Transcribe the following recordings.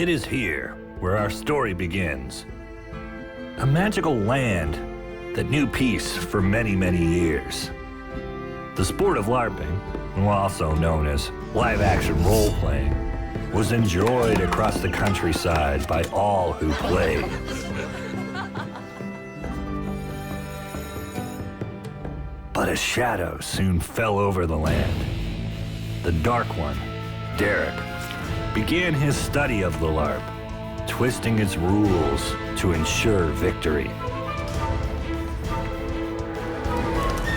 It is here where our story begins. A magical land that knew peace for many, many years. The sport of LARPing, also known as live-action role-playing, was enjoyed across the countryside by all who played. But a shadow soon fell over the land. The Dark One, Derek, began his study of the LARP, twisting its rules to ensure victory.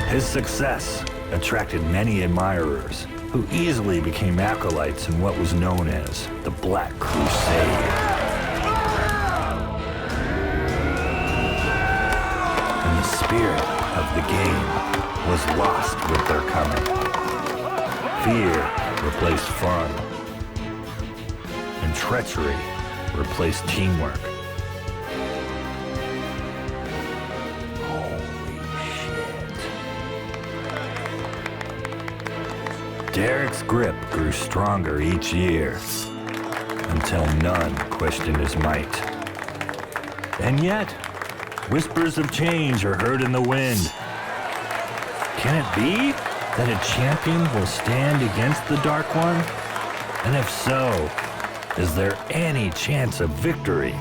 His success attracted many admirers who easily became acolytes in what was known as the Black Crusade. And the spirit of the game was lost with their coming. Fear replaced fun, and treachery replaced teamwork. Derek's grip grew stronger each year, until none questioned his might. And yet, whispers of change are heard in the wind. Can it be that a champion will stand against the Dark One? And if so, is there any chance of victory?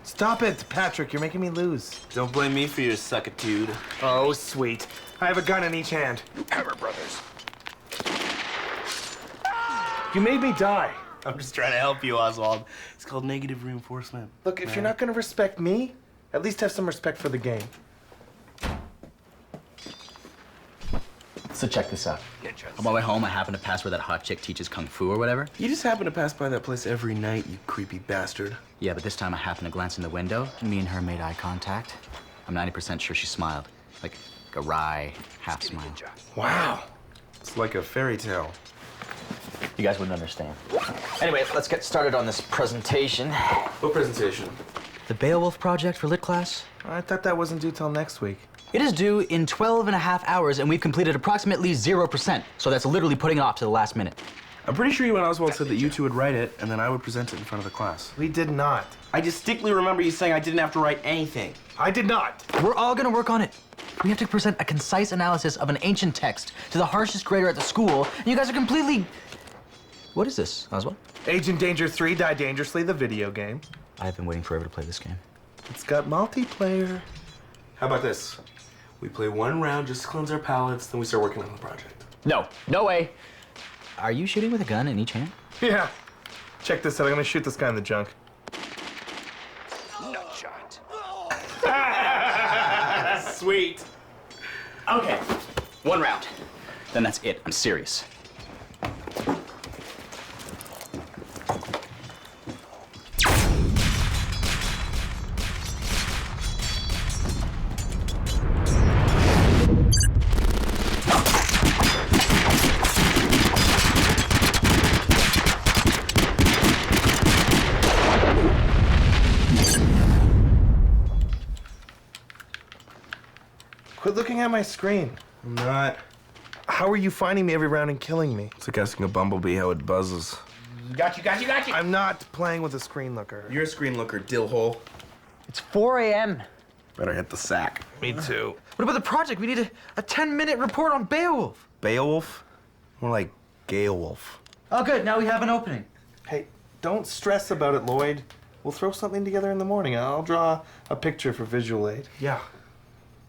Stop it, Patrick. You're making me lose. Don't blame me for your suckitude. Oh, sweet. I have a gun in each hand. Hammer Brothers. You made me die. I'm just trying to help you, Oswald. It's called negative reinforcement. Look, if you're not going to respect me, at least have some respect for the game. So check this out. On my way home, I happened to pass where that hot chick teaches kung fu or whatever. You just happen to pass by that place every night, you creepy bastard. Yeah, but this time I happened to glance in the window, and me and her made eye contact. I'm 90% sure she smiled. Like a wry half smile. Wow. It's like a fairy tale. You guys wouldn't understand. Anyway, let's get started on this presentation. What presentation? The Beowulf Project for Lit class. I thought that wasn't due till next week. It is due in 12 and a half hours, and we've completed approximately 0%. So that's literally putting it off to the last minute. I'm pretty sure you and Oswald said that you two would write it, and then I would present it in front of the class. We did not. I distinctly remember you saying I didn't have to write anything. I did not. We're all gonna work on it. We have to present a concise analysis of an ancient text to the harshest grader at the school, and you guys are completely... What is this, Oswald? Agent Danger 3 Die Dangerously, the video game. I've been waiting forever to play this game. It's got multiplayer. How about this? We play one round just to cleanse our palates, then we start working on the project. No, no way. Are you shooting with a gun in each hand? Yeah. Check this out. I'm going to shoot this guy in the junk. Nut shot. Sweet. Okay, one round. Then that's it. I'm serious. Quit looking at my screen. I'm not. How are you finding me every round and killing me? It's like asking a bumblebee how it buzzes. Got you. I'm not playing with a screen looker. You're a screen looker, dillhole. It's 4 a.m. Better hit the sack. Me too. What about the project? We need a 10-minute report on Beowulf. Beowulf? More like Gale Wolf. Oh, good. Now we have an opening. Hey, don't stress about it, Lloyd. We'll throw something together in the morning. I'll draw a picture for visual aid. Yeah.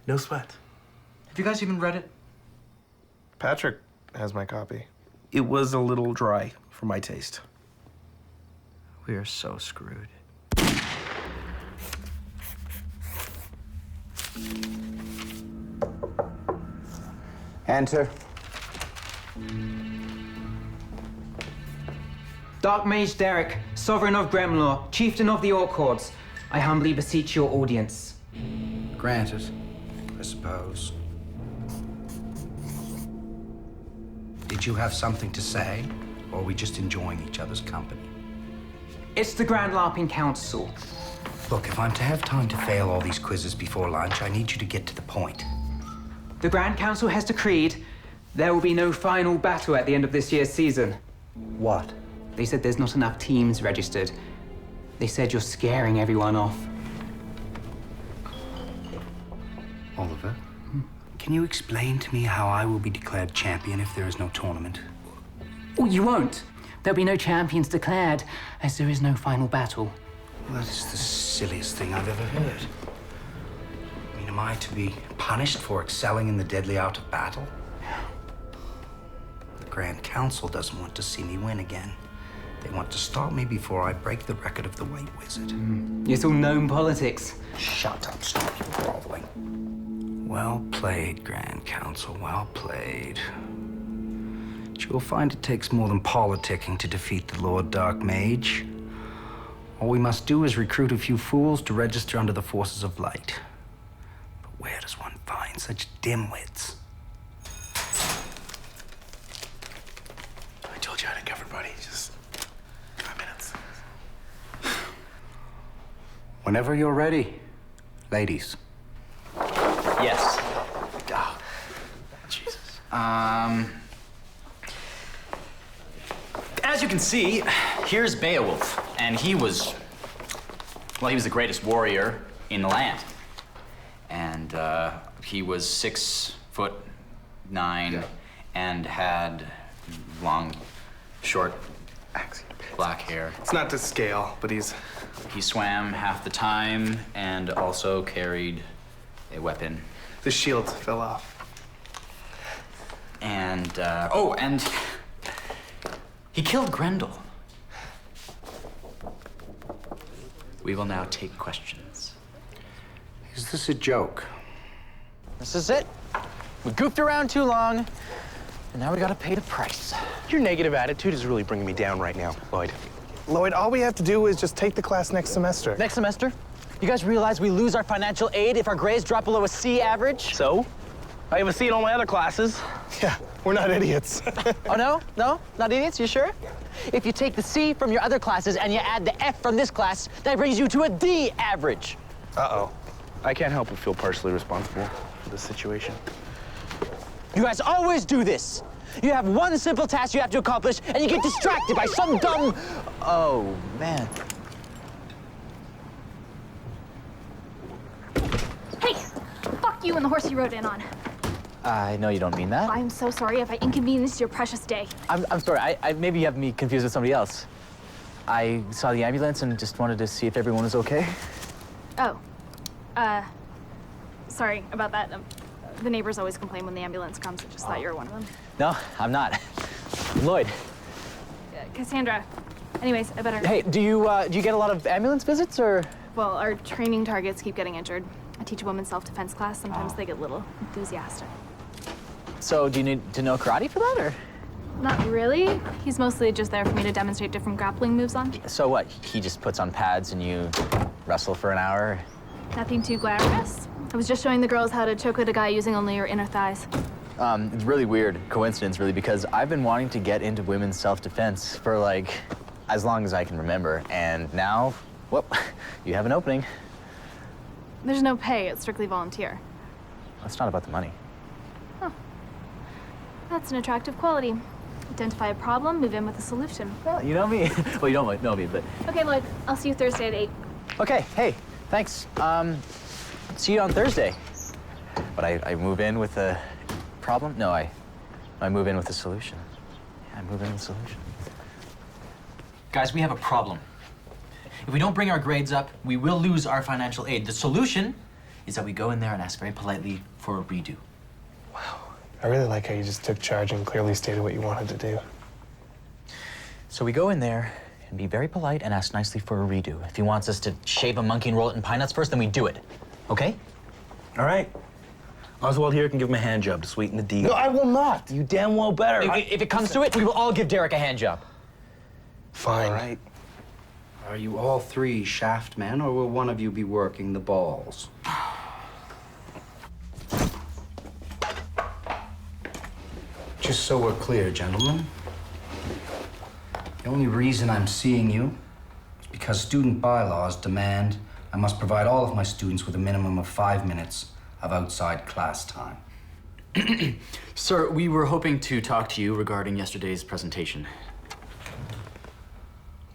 No sweat. Have you guys even read it? Patrick has my copy. It was a little dry for my taste. We are so screwed. Enter. Dark Mage Derek, Sovereign of Gremlor, Chieftain of the Orc Hordes, I humbly beseech your audience. Granted, I suppose. Did you have something to say, or are we just enjoying each other's company? It's the Grand Larping Council. Look, if I'm to have time to fail all these quizzes before lunch, I need you to get to the point. The Grand Council has decreed there will be no final battle at the end of this year's season. What? They said there's not enough teams registered. They said you're scaring everyone off. Oliver, can you explain to me how I will be declared champion if there is no tournament? Oh, you won't. There'll be no champions declared, as there is no final battle. Well, that is the silliest thing I've ever heard. I mean, am I to be punished for excelling in the deadly art of battle? The Grand Council doesn't want to see me win again. They want to stop me before I break the record of the White Wizard. It's all known politics. Shut up, stop your groveling. Well played, Grand Council, well played. But you'll find it takes more than politicking to defeat the Lord Dark Mage. All we must do is recruit a few fools to register under the forces of light. But where does one find such dimwits? I told you I had it covered, buddy. Just 5 minutes. Whenever you're ready, ladies. Yes. Oh, Jesus. As you can see, here's Beowulf, and he was the greatest warrior in the land. And he was 6'9" and had long, short, black hair. It's not to scale, but he's... He swam half the time and also carried a weapon. The shield fell off. And, and he killed Grendel. We will now take questions. Is this a joke? This is it. We goofed around too long, and now we gotta pay the price. Your negative attitude is really bringing me down right now, Lloyd. Lloyd, all we have to do is just take the class next semester. Next semester? You guys realize we lose our financial aid if our grades drop below a C average? So? I have a C in all my other classes. Yeah, we're not idiots. Oh, no? No? Not idiots? You sure? If you take the C from your other classes and you add the F from this class, that brings you to a D average. Uh-oh. I can't help but feel partially responsible for this situation. You guys always do this. You have one simple task you have to accomplish, and you get distracted by some dumb... Oh, man. Hey, fuck you and the horse you rode in on. I know you don't mean that. I'm so sorry if I inconvenienced your precious day. I'm sorry. I maybe you have me confused with somebody else. I saw the ambulance and just wanted to see if everyone was okay. Oh, sorry about that. The neighbors always complain when the ambulance comes. I just thought you were one of them. No, I'm not. Lloyd. Cassandra. Anyways, I better... Hey, do you get a lot of ambulance visits, or? Well, our training targets keep getting injured. I teach a women's self-defense class. Sometimes they get a little enthusiastic. So, do you need to know karate for that, or? Not really. He's mostly just there for me to demonstrate different grappling moves on. So what? He just puts on pads and you wrestle for an hour? Nothing too glamorous. I was just showing the girls how to choke out a guy using only your inner thighs. It's really weird coincidence, really, because I've been wanting to get into women's self-defense for, like, as long as I can remember. And now, well, you have an opening. There's no pay. It's strictly volunteer. It's not about the money. Huh. That's an attractive quality. Identify a problem, move in with a solution. Well, you know me. Well, you don't know me, but... Okay, Lloyd. I'll see you Thursday at 8. Okay, hey, thanks. See you on Thursday. But I move in with a problem? No, I move in with a solution. Yeah, I move in with a solution. Guys, we have a problem. If we don't bring our grades up, we will lose our financial aid. The solution is that we go in there and ask very politely for a redo. I really like how you just took charge and clearly stated what you wanted to do. So we go in there and be very polite and ask nicely for a redo. If he wants us to shave a monkey and roll it in pine nuts first, then we do it. Okay? All right. Oswald here can give him a hand job to sweeten the deal. No, I will not. You damn well better. If it comes to it, we will all give Derek a hand job. Fine. All right. Are you all three shaft men, or will one of you be working the balls? Just so we're clear, gentlemen. The only reason I'm seeing you is because student bylaws demand I must provide all of my students with a minimum of 5 minutes of outside class time. Sir, we were hoping to talk to you regarding yesterday's presentation.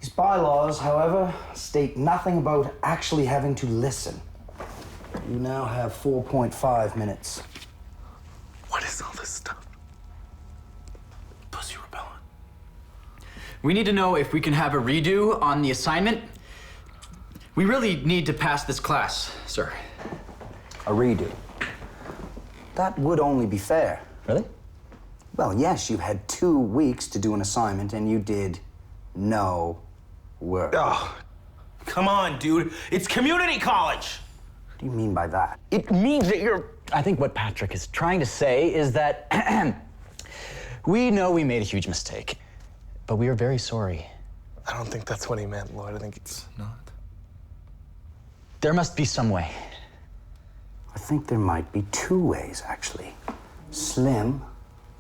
These bylaws, however, state nothing about actually having to listen. You now have 4.5 minutes. What is all this stuff? Pussy repellent. We need to know if we can have a redo on the assignment. We really need to pass this class, sir. A redo. That would only be fair. Really? Well, yes, you had 2 weeks to do an assignment and you did no work. Oh, come on, dude. It's community college. What do you mean by that? It means that you're... I think what Patrick is trying to say is that we know we made a huge mistake, but we are very sorry. I don't think that's what he meant, Lloyd. I think it's not. There must be some way. I think there might be 2 ways, actually. Slim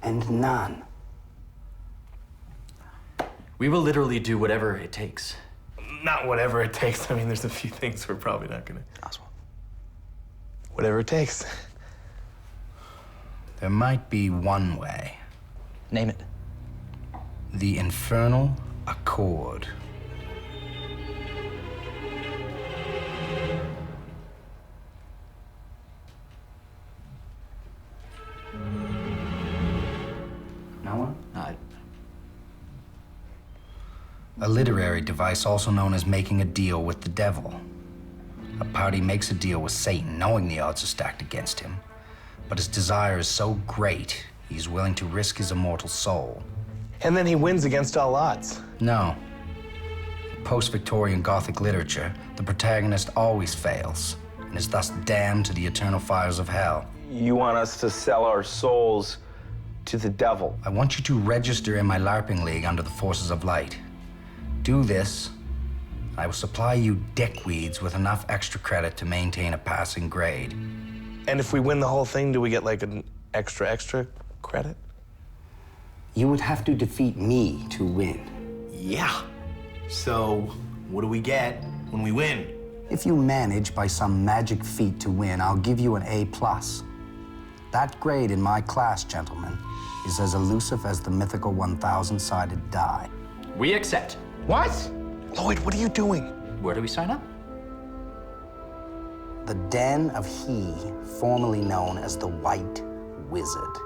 and none. We will literally do whatever it takes. Not whatever it takes. I mean, there's a few things we're probably not gonna. Oswald. Whatever it takes. There might be 1 way. Name it. The infernal accord. No one? A literary device also known as making a deal with the devil. A party makes a deal with Satan, knowing the odds are stacked against him. But his desire is so great, he's willing to risk his immortal soul. And then he wins against all odds. No. In post-Victorian Gothic literature, the protagonist always fails, and is thus damned to the eternal fires of hell. You want us to sell our souls to the devil. I want you to register in my LARPing league under the Forces of Light. Do this, and I will supply you dickweeds with enough extra credit to maintain a passing grade. And if we win the whole thing, do we get like an extra credit? You would have to defeat me to win. Yeah. So, what do we get when we win? If you manage by some magic feat to win, I'll give you an A+. That grade in my class, gentlemen, is as elusive as the mythical 1,000-sided die. We accept. What? Lloyd, what are you doing? Where do we sign up? The Den of He, formerly known as the White Wizard.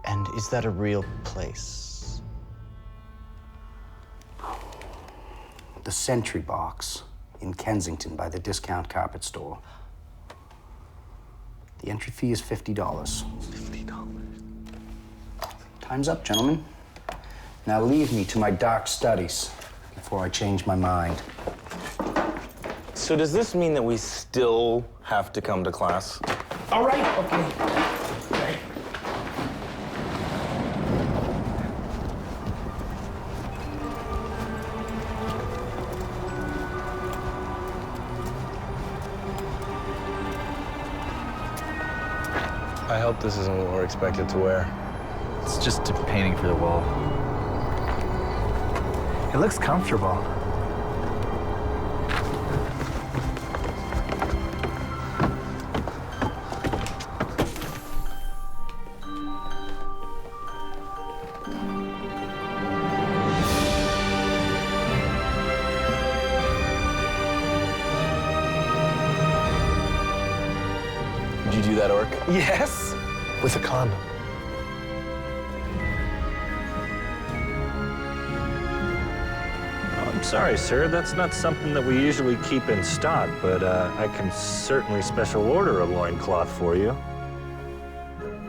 And is that a real place? The Sentry Box in Kensington by the discount carpet store. The entry fee is $50. $50. Time's up, gentlemen. Now leave me to my dark studies before I change my mind. So does this mean that we still have to come to class? All right, okay. I hope this isn't what we're expected to wear. It's just a painting for the wall. It looks comfortable. Did you do that, Orc? Yes, with a condom. I'm sorry, sir. That's not something that we usually keep in stock, but I can certainly special order a loincloth for you.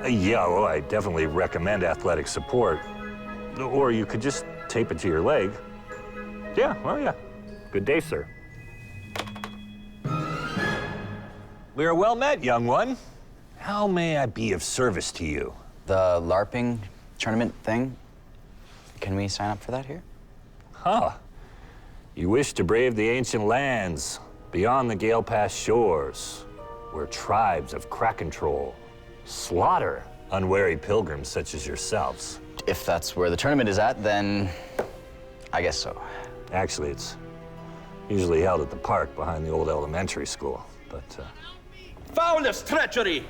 Yeah, well, I definitely recommend athletic support. Or you could just tape it to your leg. Yeah, well, yeah. Good day, sir. We are well met, young one. How may I be of service to you? The LARPing tournament thing? Can we sign up for that here? Huh. You wish to brave the ancient lands, beyond the Gale Pass shores, where tribes of Kraken Troll slaughter unwary pilgrims such as yourselves. If that's where the tournament is at, then I guess so. Actually, it's usually held at the park behind the old elementary school, but Foulest treachery!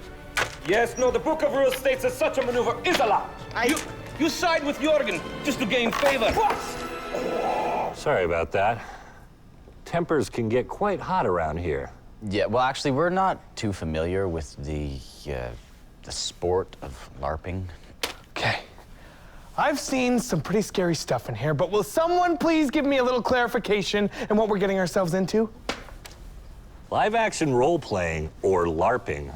Yes, no, the Book of Rules states that such a maneuver is allowed. You side with Jorgen just to gain favor. sorry about that. Tempers can get quite hot around here. Yeah, well, actually, we're not too familiar with the sport of LARPing. Okay. I've seen some pretty scary stuff in here, but will someone please give me a little clarification on what we're getting ourselves into? Live-action role-playing, or LARPing,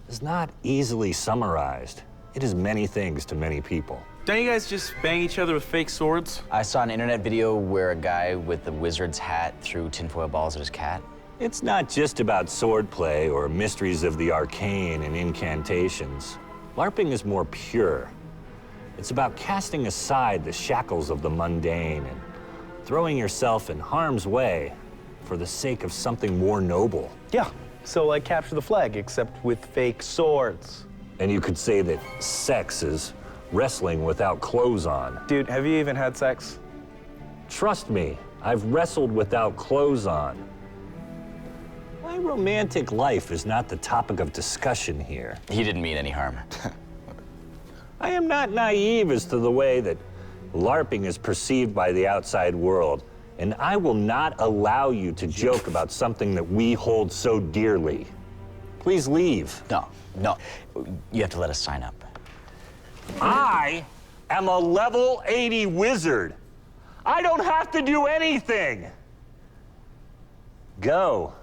is not easily summarized. It is many things to many people. Don't you guys just bang each other with fake swords? I saw an internet video where a guy with the wizard's hat threw tinfoil balls at his cat. It's not just about swordplay or mysteries of the arcane and incantations. LARPing is more pure. It's about casting aside the shackles of the mundane and throwing yourself in harm's way for the sake of something more noble. Yeah, so like Capture the Flag, except with fake swords. And you could say that sex is wrestling without clothes on. Dude, have you even had sex? Trust me, I've wrestled without clothes on. My romantic life is not the topic of discussion here. He didn't mean any harm. I am not naive as to the way that LARPing is perceived by the outside world, and I will not allow you to joke about something that we hold so dearly. Please leave. No. You have to let us sign up. I am a level 80 wizard. I don't have to do anything. Go.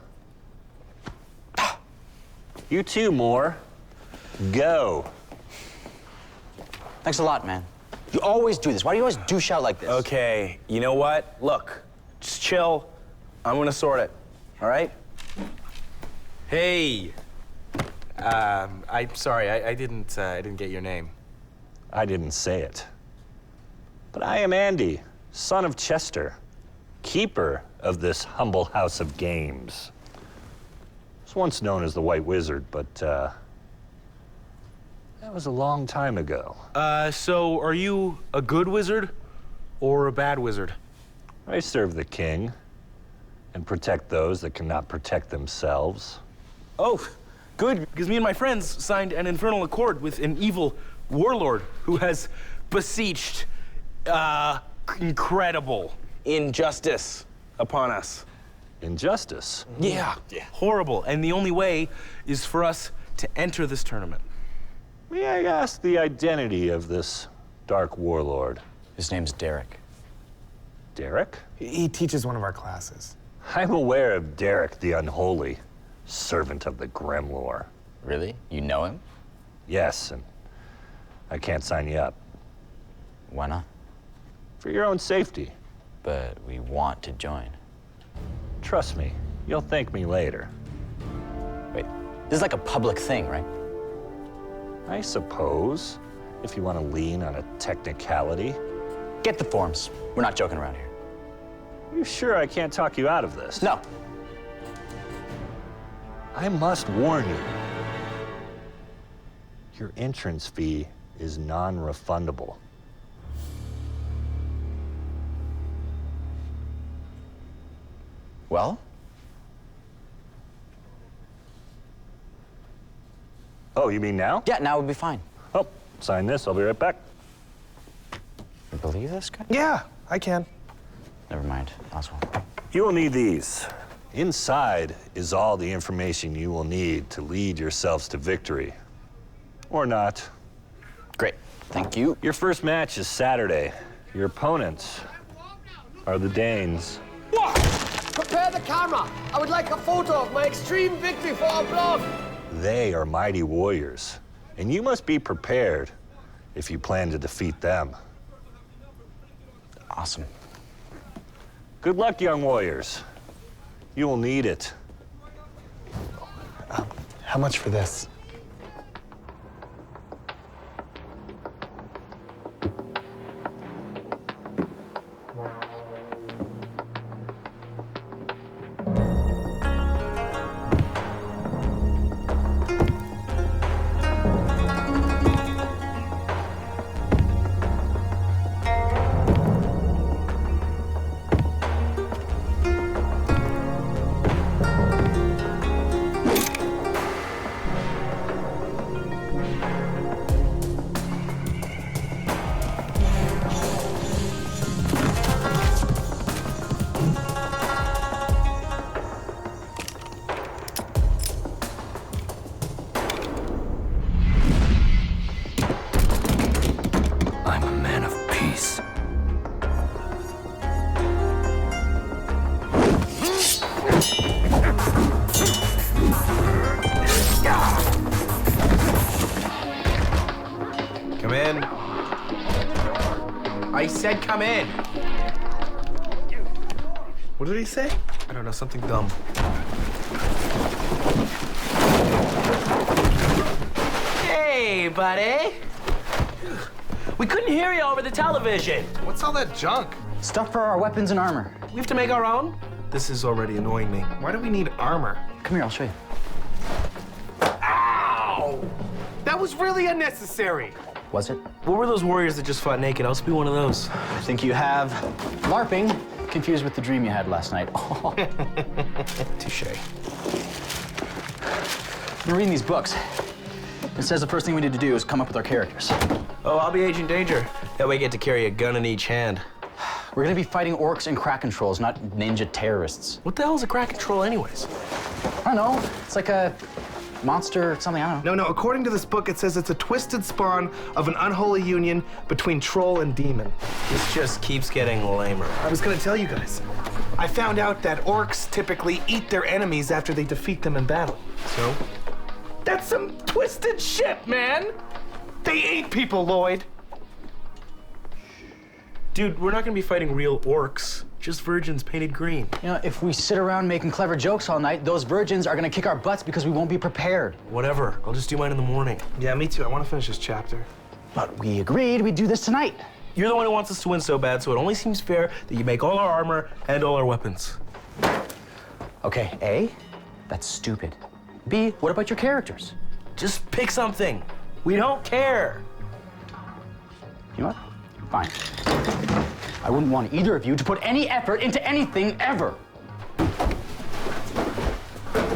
You too, Moore. Go. Thanks a lot, man. You always do this. Why do you always douche out like this? Okay, you know what? Look, just chill. I'm gonna sort it, all right? Hey. I'm sorry, I didn't get your name. I didn't say it. But I am Andy, son of Chester, keeper of this humble house of games. I was once known as the White Wizard, but that was a long time ago. So are you a good wizard or a bad wizard? I serve the king and protect those that cannot protect themselves. Oh, good, because me and my friends signed an infernal accord with an evil warlord who has beseeched, incredible Injustice upon us. Injustice? Yeah, horrible. And the only way is for us to enter this tournament. May I ask the identity of this dark warlord? His name's Derek. Derek? He teaches one of our classes. I'm aware of Derek the Unholy, servant of the Gremlor. Really? You know him? Yes, and I can't sign you up. Why not? For your own safety. But we want to join. Trust me, you'll thank me later. Wait, this is like a public thing, right? I suppose, if you want to lean on a technicality. Get the forms. We're not joking around here. You sure I can't talk you out of this? No. I must warn you. Your entrance fee is non-refundable. Well? Oh, you mean now? Yeah, now would be fine. Oh, sign this. I'll be right back. You believe this guy? Yeah, I can. Never mind. Oswald. You will need these. Inside is all the information you will need to lead yourselves to victory. Or not. Great. Thank you. Your first match is Saturday. Your opponents are the Danes. Prepare the camera. I would like a photo of my extreme victory for our blood. They are mighty warriors, and you must be prepared if you plan to defeat them. Awesome. Good luck, young warriors. You will need it. How much for this? I said come in. What did he say? I don't know, something dumb. Hey, buddy. We couldn't hear you over the television. What's all that junk? Stuff for our weapons and armor. We have to make our own? This is already annoying me. Why do we need armor? Come here, I'll show you. Ow! That was really unnecessary. Was it? What were those warriors that just fought naked? I'll just be one of those. I think you have LARPing confused with the dream you had last night. Touche. I'm reading these books. It says the first thing we need to do is come up with our characters. Oh, I'll be Agent Danger. That way I get to carry a gun in each hand. We're gonna be fighting orcs and Kraken trolls, not ninja terrorists. What the hell is a Kraken troll anyways? I don't know. It's like a monster or something, I don't know. No, according to this book, it says it's a twisted spawn of an unholy union between troll and demon. This just keeps getting lamer. I was gonna tell you guys. I found out that orcs typically eat their enemies after they defeat them in battle. So? That's some twisted shit, man! They eat people, Lloyd. Dude, we're not gonna be fighting real orcs. Just virgins painted green. You know, if we sit around making clever jokes all night, those virgins are gonna kick our butts because we won't be prepared. Whatever. I'll just do mine in the morning. Yeah, me too. I want to finish this chapter. But we agreed we'd do this tonight. You're the one who wants us to win so bad, so it only seems fair that you make all our armor and all our weapons. Okay, A, that's stupid. B, what about your characters? Just pick something. We don't care. You know what? Fine. I wouldn't want either of you to put any effort into anything ever.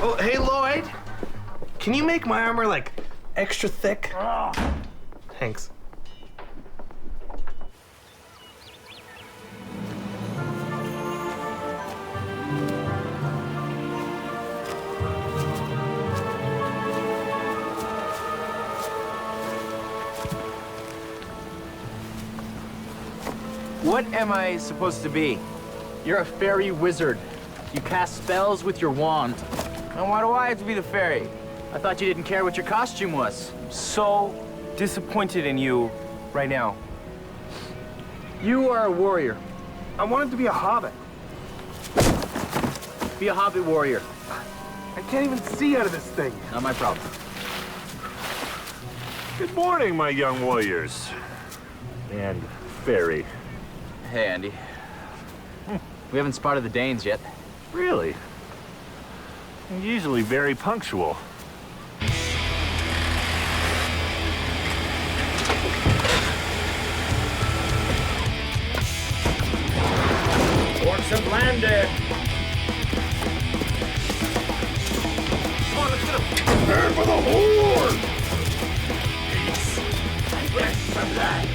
Oh, hey, Lloyd. Can you make my armor, like, extra thick? Thanks. What am I supposed to be? You're a fairy wizard. You cast spells with your wand. And why do I have to be the fairy? I thought you didn't care what your costume was. So disappointed in you right now. You are a warrior. I wanted to be a hobbit. Be a hobbit warrior. I can't even see out of this thing. Not my problem. Good morning, my young warriors. And fairy. Hey, Andy. We haven't spotted the Danes yet. Really? They're usually very punctual. Orcs have landed. Come on, let's get them. Prepare for the horde. Peace and rest from life.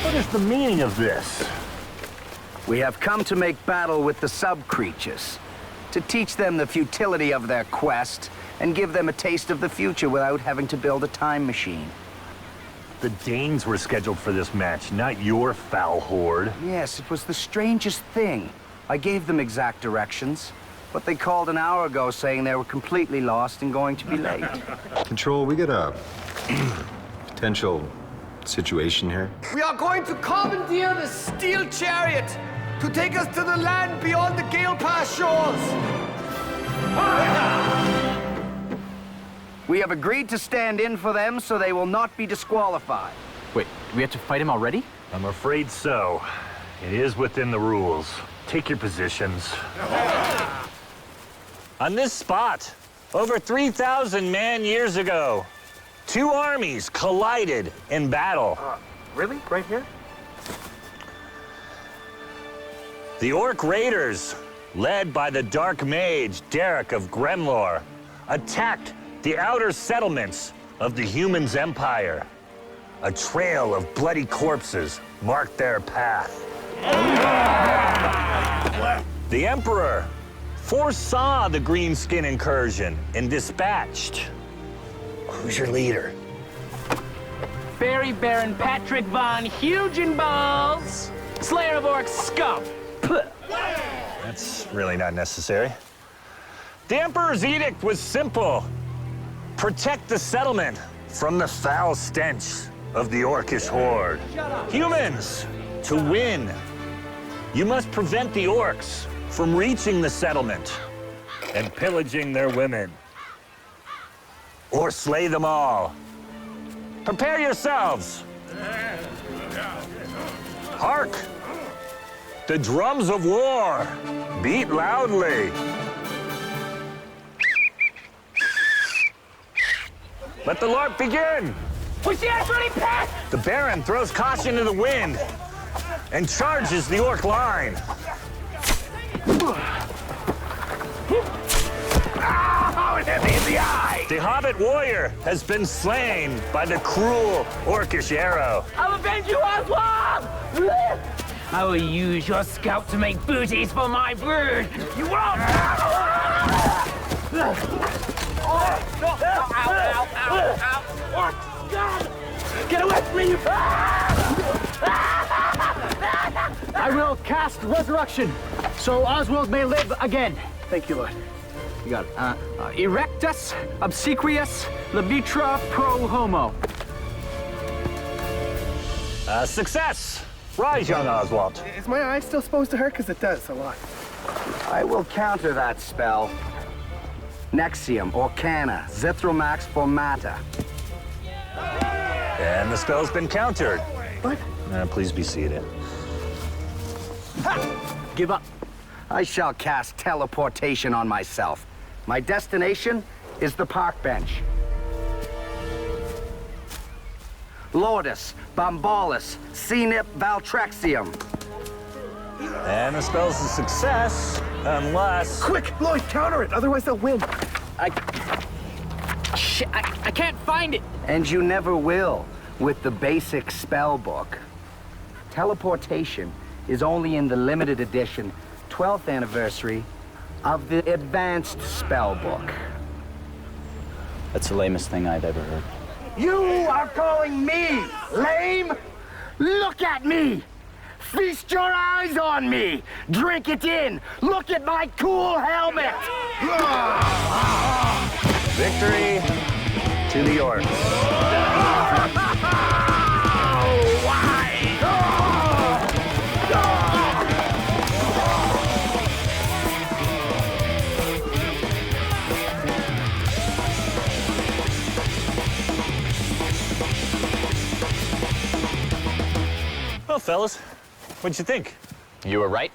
What is the meaning of this? We have come to make battle with the sub-creatures. to teach them the futility of their quest and give them a taste of the future without having to build a time machine. The Danes were scheduled for this match, not your foul horde. Yes, it was the strangest thing. I gave them exact directions, but they called an hour ago saying they were completely lost and going to be late. Control, we got a potential situation here. We are going to commandeer the steel chariot to take us to the land beyond the Gale Pass shores. We have agreed to stand in for them so they will not be disqualified. Wait, do we have to fight him already? I'm afraid so. It is within the rules. Take your positions. On this spot, over 3,000 man-years ago, two armies collided in battle. Really? Right here? The Orc Raiders, led by the Dark Mage Derek of Gremlor, attacked the outer settlements of the Humans' Empire. A trail of bloody corpses marked their path. The Emperor foresaw the Greenskin incursion and dispatched. Who's your leader? Fairy Baron Patrick von Hugenballs, Slayer of Orcs scum. That's really not necessary. The Emperor's edict was simple. Protect the settlement from the foul stench of the Orcish horde. Humans, to win, you must prevent the Orcs from reaching the settlement and pillaging their women. Or slay them all. Prepare yourselves. Hark! The drums of war beat loudly. Let the LARP begin! Push the ass ready, pass! The Baron throws caution to the wind and charges the Orc line. Oh, it hit me in the eye! The Hobbit warrior has been slain by the cruel Orcish arrow. I'll avenge you, Oswald! I will use your scalp to make booties for my brood. You won't! Get away from me, you... I will cast Resurrection, so Oswald may live again. Thank you, Lloyd. You got it. Erectus, obsequious, labitra pro homo. Success! Rise, young Oswald. Is my eye still supposed to hurt? Because it does a lot. I will counter that spell. Nexium, Orcana, Zithromax Formata. And the spell's been countered. What? Please be seated. Give up. I shall cast teleportation on myself. My destination is the park bench. Lourdes, Bombalis, Cenip Valtrexium. And the spell's a success, unless... Quick, Lloyd, counter it, otherwise they'll win. I can't find it. And you never will with the basic spell book. Teleportation is only in the limited edition 12th anniversary of the advanced spell book. That's the lamest thing I've ever heard. You are calling me lame? Look at me! Feast your eyes on me! Drink it in! Look at my cool helmet! Victory to the Orcs. Well, fellas, what'd you think? You were right.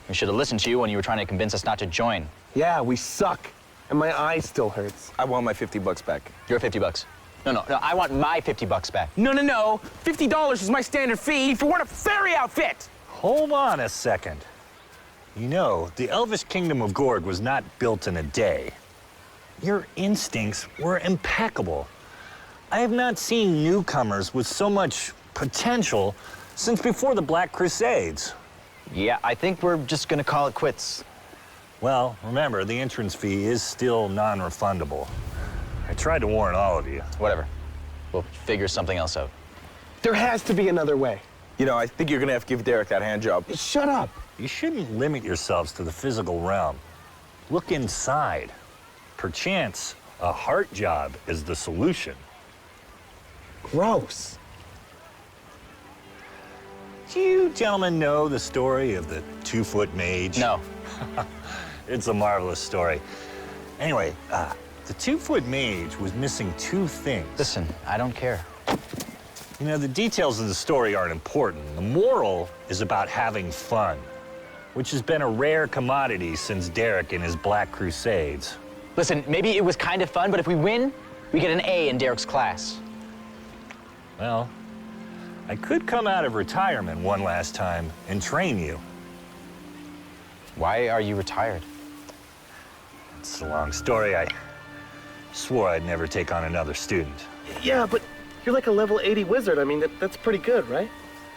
We should have listened to you when you were trying to convince us not to join. Yeah, we suck. And my eye still hurts. I want my $50 back. Your $50. No, I want my $50 back. No. $50 is my standard fee for wearing a fairy outfit. Hold on a second. You know, the Elvish Kingdom of Gorg was not built in a day. Your instincts were impeccable. I have not seen newcomers with so much potential since before the Black Crusades. Yeah, I think we're just gonna call it quits. Well, remember, the entrance fee is still non-refundable. I tried to warn all of you. Whatever. We'll figure something else out. There has to be another way. You know, I think you're gonna have to give Derek that hand job. Shut up. You shouldn't limit yourselves to the physical realm. Look inside. Perchance, a heart job is the solution. Gross. Do you gentlemen know the story of the 2-foot mage? No. It's a marvelous story. Anyway, the 2-foot mage was missing 2 things. Listen, I don't care. You know, the details of the story aren't important. The moral is about having fun, which has been a rare commodity since Derek and his Black Crusades. Listen, maybe it was kind of fun, but if we win, we get an A in Derek's class. Well, I could come out of retirement one last time and train you. Why are you retired? It's a long story. I swore I'd never take on another student. Yeah, but you're like a level 80 wizard. I mean, that's pretty good, right?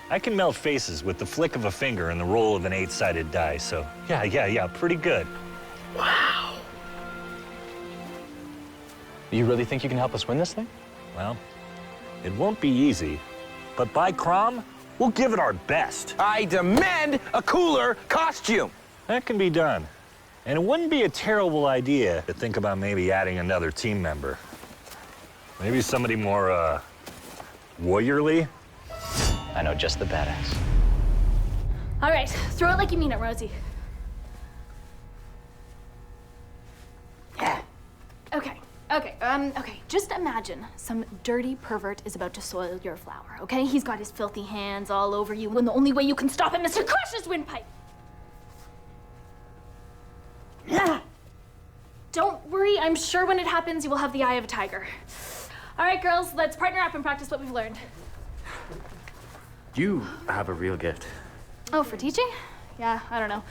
I can melt faces with the flick of a finger and the roll of an 8-sided die, so yeah, pretty good. Wow. You really think you can help us win this thing? Well, it won't be easy, but by Crom, we'll give it our best. I demand a cooler costume. That can be done. And it wouldn't be a terrible idea to think about maybe adding another team member. Maybe somebody more, warriorly? I know just the badass. All right, throw it like you mean it, Rosie. Yeah. Okay. Just imagine some dirty pervert is about to soil your flower, okay? He's got his filthy hands all over you, and the only way you can stop him is to crush his windpipe. Don't worry, I'm sure when it happens, you will have the eye of a tiger. All right, girls, let's partner up and practice what we've learned. You have a real gift. Oh, for teaching? Yeah, I don't know.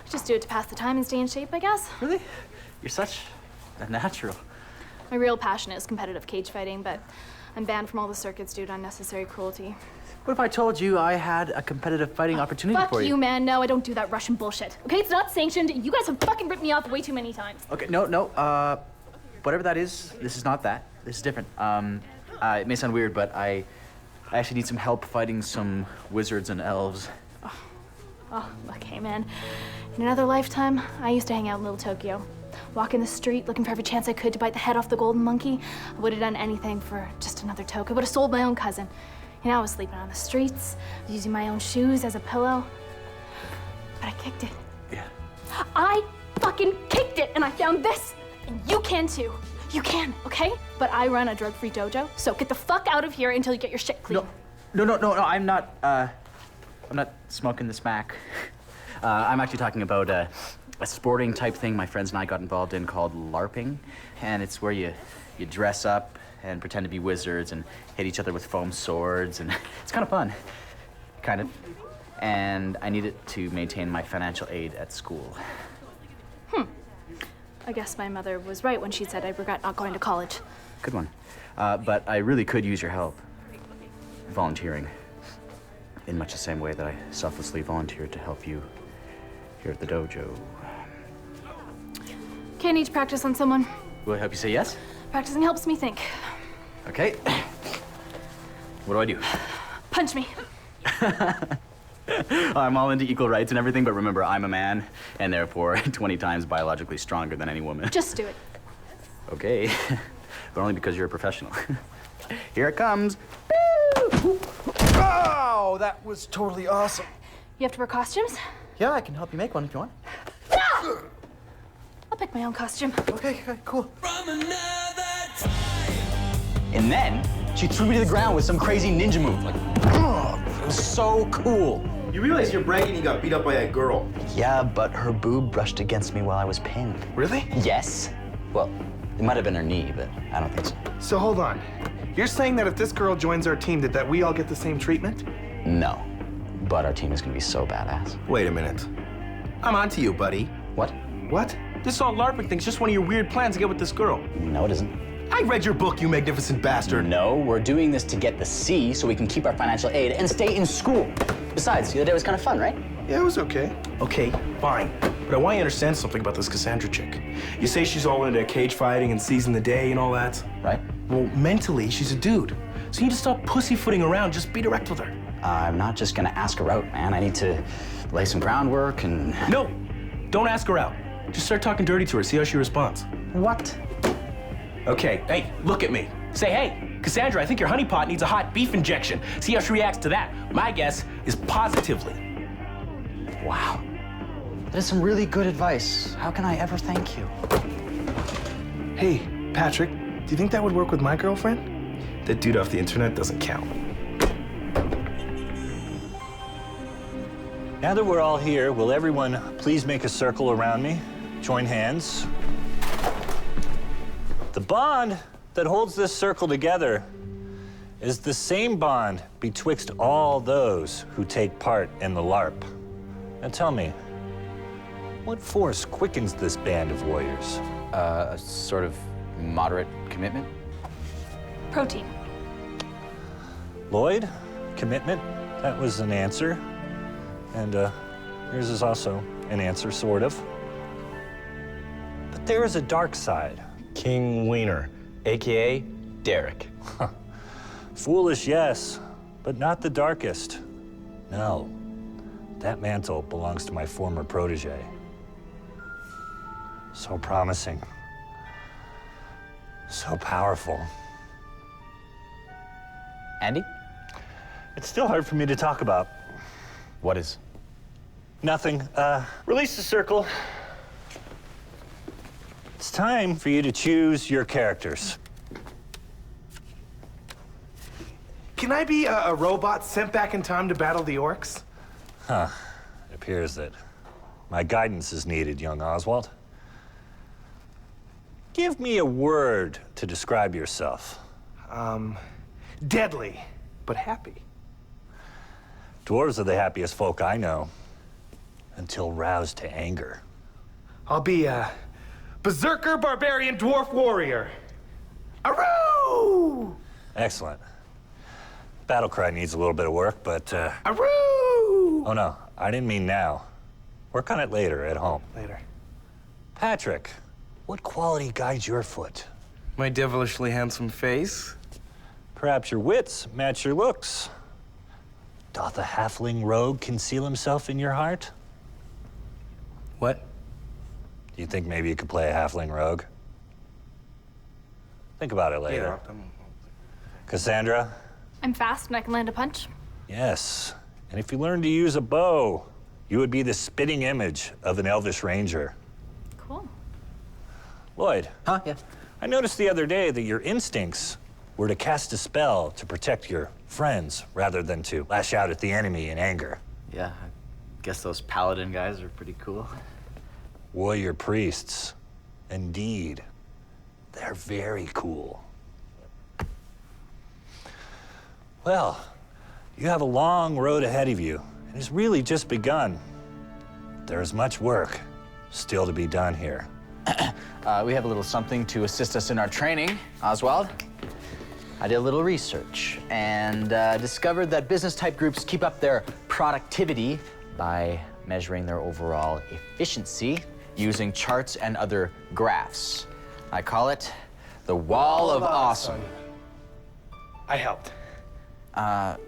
Just do it to pass the time and stay in shape, I guess. Really? You're such a natural. My real passion is competitive cage fighting, but I'm banned from all the circuits due to unnecessary cruelty. What if I told you I had a competitive fighting opportunity for you? Fuck you, man. No, I don't do that Russian bullshit. Okay, it's not sanctioned. You guys have fucking ripped me off way too many times. Okay, no, whatever that is, this is not that. This is different. It may sound weird, but I actually need some help fighting some wizards and elves. Oh, okay, man. In another lifetime, I used to hang out in Little Tokyo. Walking the street, looking for every chance I could to bite the head off the golden monkey. I would have done anything for just another toke. I would have sold my own cousin. You know, I was sleeping on the streets, using my own shoes as a pillow. But I kicked it. Yeah. I fucking kicked it, and I found this. And you can too. You can, okay? But I run a drug-free dojo, so get the fuck out of here until you get your shit clean. No, I'm not smoking the smack. I'm actually talking about a sporting type thing my friends and I got involved in called LARPing. And it's where you dress up and pretend to be wizards and hit each other with foam swords, and it's kind of fun. Kind of. And I need it to maintain my financial aid at school. I guess my mother was right when she said I regret not going to college. Good one. But I really could use your help. Volunteering. In much the same way that I selflessly volunteered to help you here at the dojo. Okay, I need to practice on someone. Will I help you say yes? Practicing helps me think. Okay. What do I do? Punch me. I'm all into equal rights and everything, but remember, I'm a man, and therefore 20 times biologically stronger than any woman. Just do it. Okay. But only because you're a professional. Here it comes. Oh, that was totally awesome. You have to wear costumes? Yeah, I can help you make one if you want. I'll pick my own costume. Okay, cool. And then she threw me to the ground with some crazy ninja move. Like, it was so cool. You realize you're bragging you got beat up by that girl. Yeah, but her boob brushed against me while I was pinned. Really? Yes. Well, it might have been her knee, but I don't think so. So hold on. You're saying that if this girl joins our team, that we all get the same treatment? No, but our team is gonna be so badass. Wait a minute. I'm onto you, buddy. What? What? This all LARPing thing's just one of your weird plans to get with this girl. No, it isn't. I read your book, you magnificent bastard. No, we're doing this to get the C so we can keep our financial aid and stay in school. Besides, the other day was kind of fun, right? Yeah, it was okay. Okay, fine. But I want you to understand something about this Cassandra chick. You say she's all into cage fighting and seizing the day and all that. Right. Well, mentally, she's a dude. So you need to stop pussyfooting around. Just be direct with her. I'm not just gonna ask her out, man. I need to lay some groundwork and... No, don't ask her out. Just start talking dirty to her, see how she responds. What? Okay, hey, look at me. Say, hey, Cassandra, I think your honeypot needs a hot beef injection. See how she reacts to that. My guess is positively. Wow. That is some really good advice. How can I ever thank you? Hey, Patrick, do you think that would work with my girlfriend? That dude off the internet doesn't count. Now that we're all here, will everyone please make a circle around me? Join hands. The bond that holds this circle together is the same bond betwixt all those who take part in the LARP. Now tell me, what force quickens this band of warriors? A sort of moderate commitment? Protein. Lloyd, commitment, that was an answer. And yours is also an answer, sort of. But there is a dark side. King Wiener, AKA Derek. Foolish, yes, but not the darkest. No, that mantle belongs to my former protege. So promising. So powerful. Andy? It's still hard for me to talk about. What is? Nothing. Release the circle. It's time for you to choose your characters. Can I be a robot sent back in time to battle the orcs? Huh. It appears that my guidance is needed, young Oswald. Give me a word to describe yourself. Deadly, but happy. Dwarves are the happiest folk I know, until roused to anger. I'll be a berserker barbarian dwarf warrior. Aroo! Excellent. Battle cry needs a little bit of work, but Aroo! Oh no, I didn't mean now. Work on it later at home. Later. Patrick, what quality guides your foot? My devilishly handsome face. Perhaps your wits match your looks. Doth a halfling rogue conceal himself in your heart? What? Do you think maybe you could play a halfling rogue? Think about it later. Cassandra? I'm fast and I can land a punch. Yes. And if you learn to use a bow, you would be the spitting image of an elvish ranger. Cool. Lloyd. Huh? Yeah. I noticed the other day that your instincts were to cast a spell to protect your friends rather than to lash out at the enemy in anger. Yeah, I guess those paladin guys are pretty cool. Warrior priests. Indeed. They're very cool. Well, you have a long road ahead of you. It has really just begun. There is much work still to be done here. We have a little something to assist us in our training, Oswald. I did a little research and discovered that business-type groups keep up their productivity by measuring their overall efficiency using charts and other graphs. I call it the Wall of Awesome. I helped.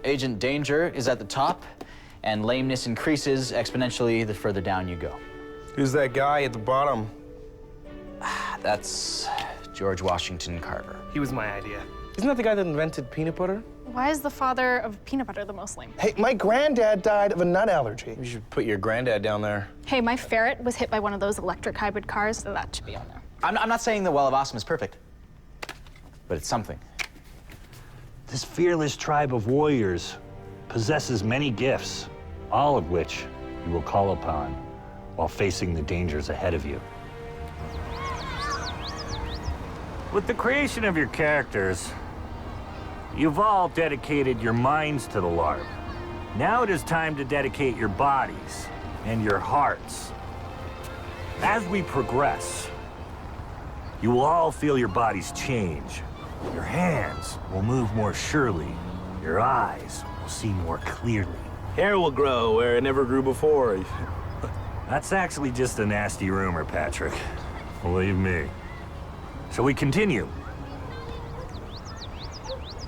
Agent Danger is at the top, and lameness increases exponentially the further down you go. Who's that guy at the bottom? That's George Washington Carver. He was my idea. Isn't that the guy that invented peanut butter? Why is the father of peanut butter the most lame? Hey, my granddad died of a nut allergy. You should put your granddad down there. Hey, my ferret was hit by one of those electric hybrid cars, so that should be on there. I'm not saying the Wall of Awesome is perfect, but it's something. This fearless tribe of warriors possesses many gifts, all of which you will call upon while facing the dangers ahead of you. With the creation of your characters, you've all dedicated your minds to the LARP. Now it is time to dedicate your bodies and your hearts. As we progress, you will all feel your bodies change. Your hands will move more surely. Your eyes will see more clearly. Hair will grow where it never grew before. That's actually just a nasty rumor, Patrick. Believe me. Shall we continue?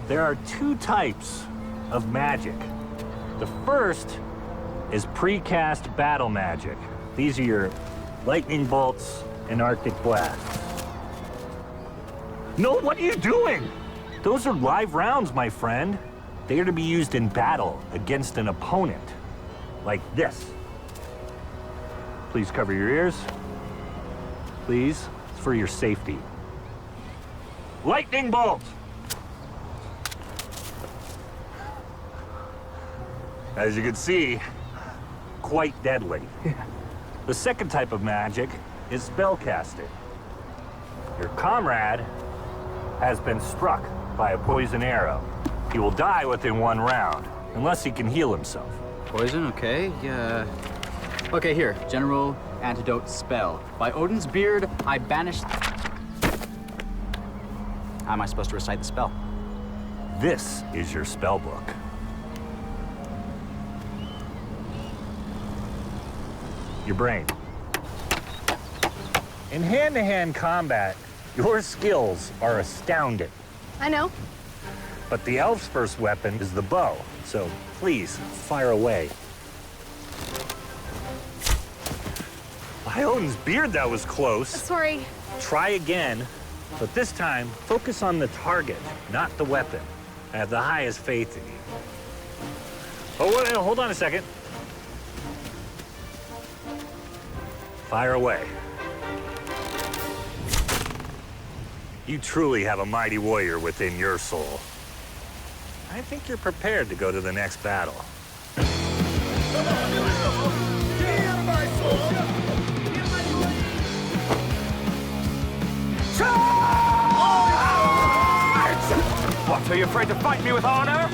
There are two types of magic. The first is precast battle magic. These are your lightning bolts and Arctic blasts. No, what are you doing? Those are live rounds, my friend. They are to be used in battle against an opponent, like this. Please cover your ears. Please, it's for your safety. Lightning bolt! As you can see, quite deadly. The second type of magic is spellcasting. Your comrade has been struck by a poison arrow. He will die within 1 round, unless he can heal himself. Poison, okay, yeah. Okay, here, general antidote spell. By Odin's beard, I banished... How am I supposed to recite the spell? This is your spell book. Your brain. In hand-to-hand combat, your skills are astounding. I know. But the elf's first weapon is the bow, so please, fire away. By Odin's beard, that was close. Sorry. Try again, but this time, focus on the target, not the weapon. I have the highest faith in you. Oh, wait, hold on a second. Fire away. You truly have a mighty warrior within your soul. I think you're prepared to go to the next battle. What, are you afraid to fight me with honor?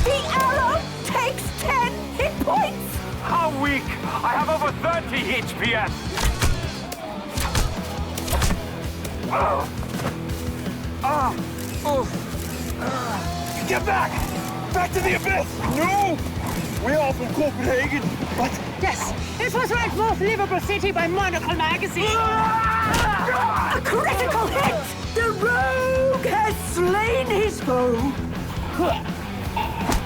The arrow takes 10 hit points! How weak! I have over 30 HPS! Get back! Back to the abyss! No! We're all from Copenhagen, but... Yes, it was ranked most livable city by Monocle magazine. A critical hit! The rogue has slain his foe.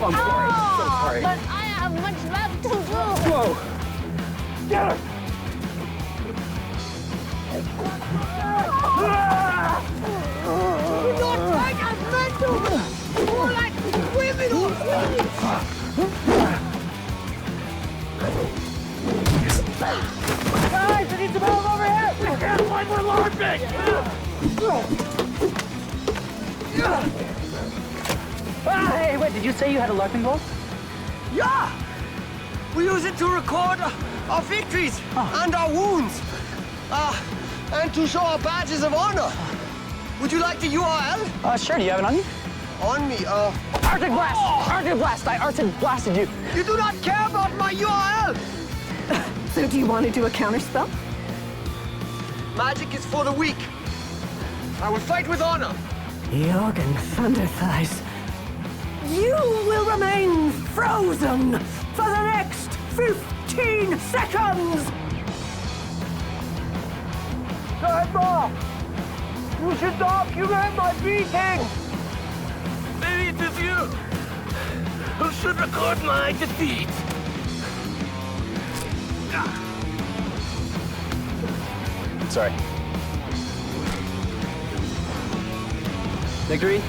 I'm sorry. So sorry. But I have much left to do. Whoa! Get her! Do not fight as men do! More like women or queens! Guys, I need some help over here! We can't find more larping! Hey, wait, did you say you had a larping ball? Yeah! We use it to record our victories and our wounds. And to show our badges of honor. Would you like the URL? Sure, do you have it on you? On me, Arctic Blast! Arctic Blast! I Arctic Blasted you! You do not care about my URL! So do you want to do a counterspell? Magic is for the weak. I will fight with honor. Jorgen Thunderthighs, you will remain frozen for the next 15 seconds! Grandma! You should document my beating! Maybe it is you who should record my defeat. Sorry. Victory?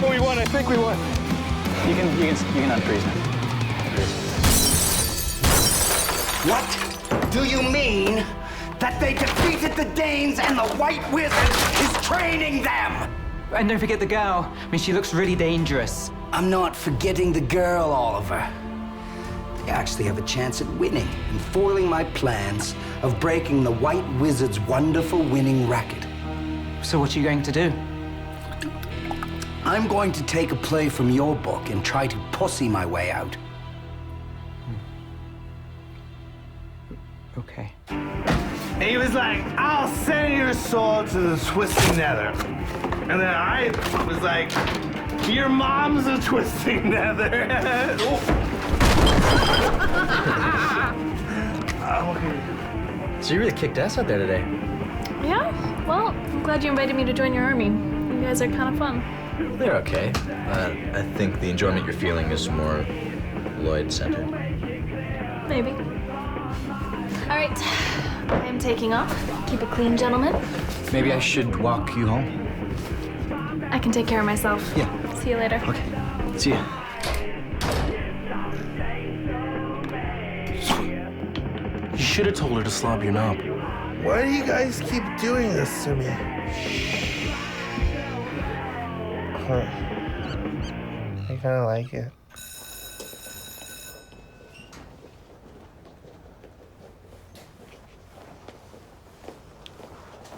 Oh, we won. I think we won. You can unfreeze me. What do you mean that they defeated the Danes and the White Wizard is training them? And don't forget the girl. I mean, she looks really dangerous. I'm not forgetting the girl, Oliver. They actually have a chance at winning and foiling my plans of breaking the White Wizard's wonderful winning racket. So what are you going to do? I'm going to take a play from your book and try to pussy my way out. Okay. He was like, I'll send your soul to the twisted nether. And then I was like, Your mom's a twisting nether. So you really kicked ass out there today. Yeah? Well, I'm glad you invited me to join your army. You guys are kind of fun. They're okay. I think the enjoyment you're feeling is more Lloyd-centered. Maybe. All right, I am taking off. Keep it clean, gentlemen. Maybe I should walk you home? I can take care of myself. Yeah. See you later. Okay. See ya. You should have told her to slob your knob. Why do you guys keep doing this to me? Huh. I kind of like it.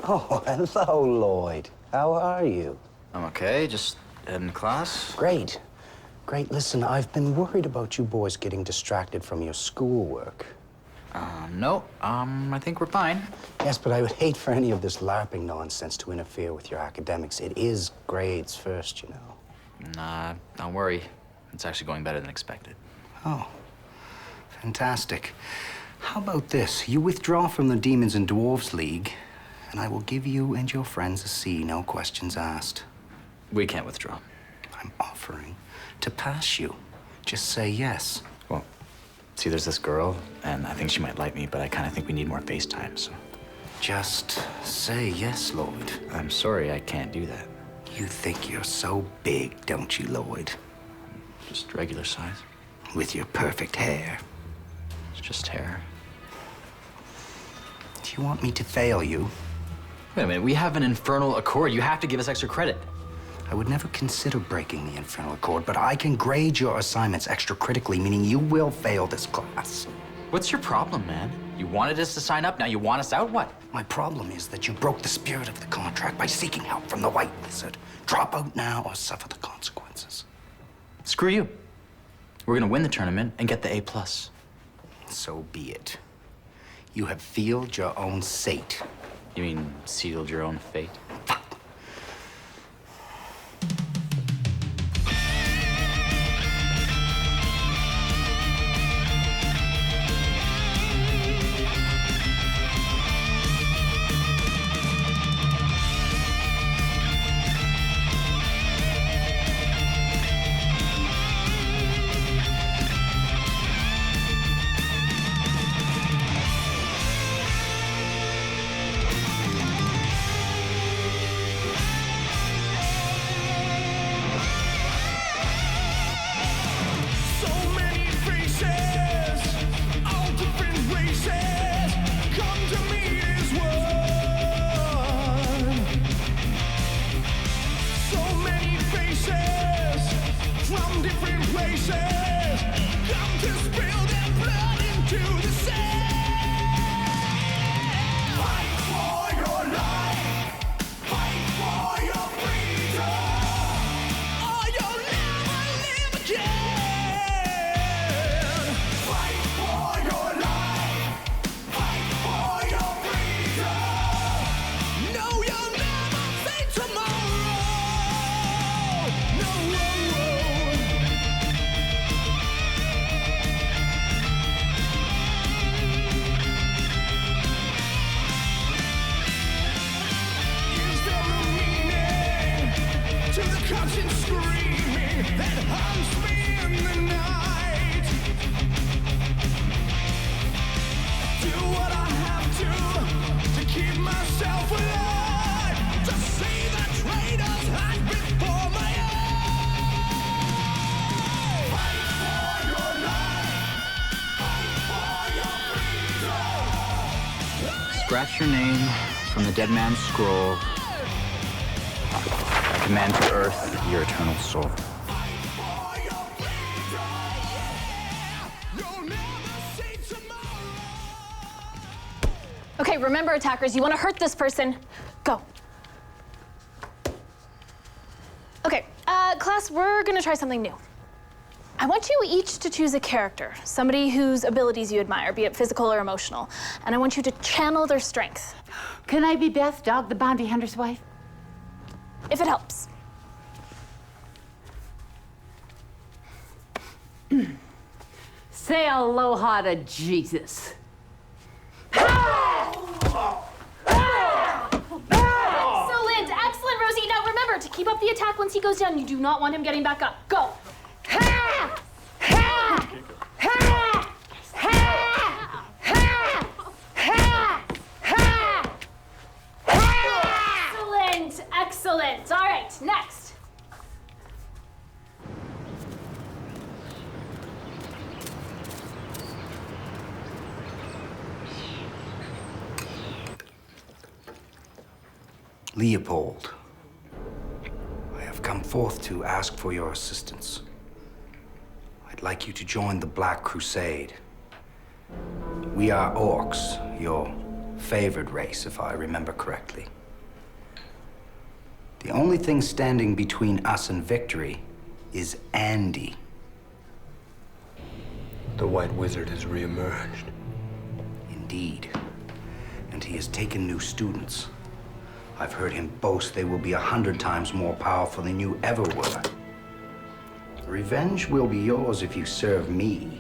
Oh, hello, Lloyd. How are you? I'm okay, just heading to class. Great. Great. Listen, I've been worried about you boys getting distracted from your schoolwork. No, I think we're fine. Yes, but I would hate for any of this LARPing nonsense to interfere with your academics. It is grades first, you know. Nah, don't worry. It's actually going better than expected. Oh, fantastic. How about this? You withdraw from the Demons and Dwarves League, and I will give you and your friends a C, no questions asked. We can't withdraw. I'm offering to pass you. Just say yes. Well, see, there's this girl, and I think she might like me, but I kind of think we need more FaceTime, so. Just say yes, Lloyd. I'm sorry, I can't do that. You think you're so big, don't you, Lloyd? Just regular size. With your perfect hair. It's just hair. Do you want me to fail you? Wait a minute, we have an infernal accord. You have to give us extra credit. I would never consider breaking the infernal accord, but I can grade your assignments extra critically, meaning you will fail this class. What's your problem, man? You wanted us to sign up, now you want us out? What? My problem is that you broke the spirit of the contract by seeking help from the White Wizard. Drop out now or suffer the consequences. Screw you. We're gonna win the tournament and get the A+. So be it. You have sealed your own fate. You mean sealed your own fate? Scratch your name from the dead man's scroll. I command to earth your eternal soul. Okay, remember, attackers, you want to hurt this person. Go. Okay, class, we're gonna try something new. I want you each to choose a character, somebody whose abilities you admire, be it physical or emotional, and I want you to channel their strength. Can I be Beth, Dog the Bounty Hunter's wife? If it helps. Say aloha to Jesus. Excellent, Rosie. Now remember to keep up the attack once he goes down. You do not want him getting back up. Go. Excellent, excellent. All right, next. Leopold, I have come forth to ask for your assistance. I'd like you to join the Black Crusade. We are orcs, your favored race, if I remember correctly. The only thing standing between us and victory is Andy. The White Wizard has reemerged. Indeed. And he has taken new students. I've heard him boast they will be 100 times more powerful than you ever were. Revenge will be yours if you serve me.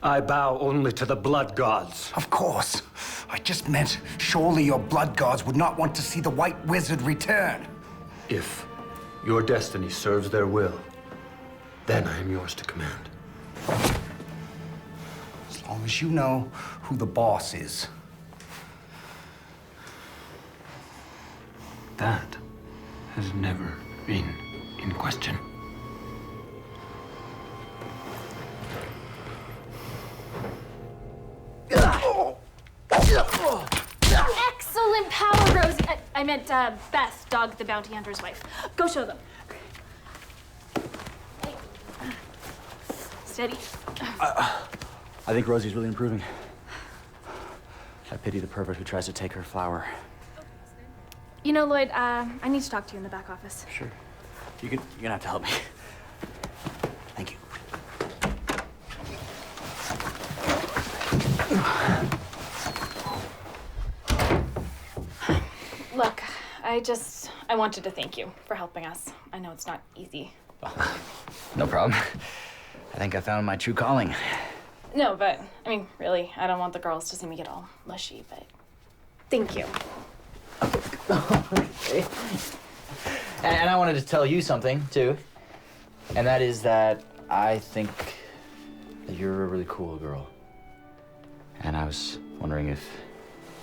I bow only to the blood gods. Of course. I just meant surely your blood gods would not want to see the White Wizard return. If your destiny serves their will, then I am yours to command. As long as you know who the boss is. That has never been in question. Excellent power, Rosie. I meant Beth, Dog the Bounty Hunter's wife. Go show them. Hey. Steady. I think Rosie's really improving. I pity the pervert who tries to take her flower. You know, Lloyd, I need to talk to you in the back office. Sure. You're gonna have to help me. Thank you. Look, I wanted to thank you for helping us. I know it's not easy. No problem. I think I found my true calling. No, but, I mean, really, I don't want the girls to see me get all mushy, but thank you. Okay. And I wanted to tell you something, too. And that is that I think that you're a really cool girl. And I was wondering if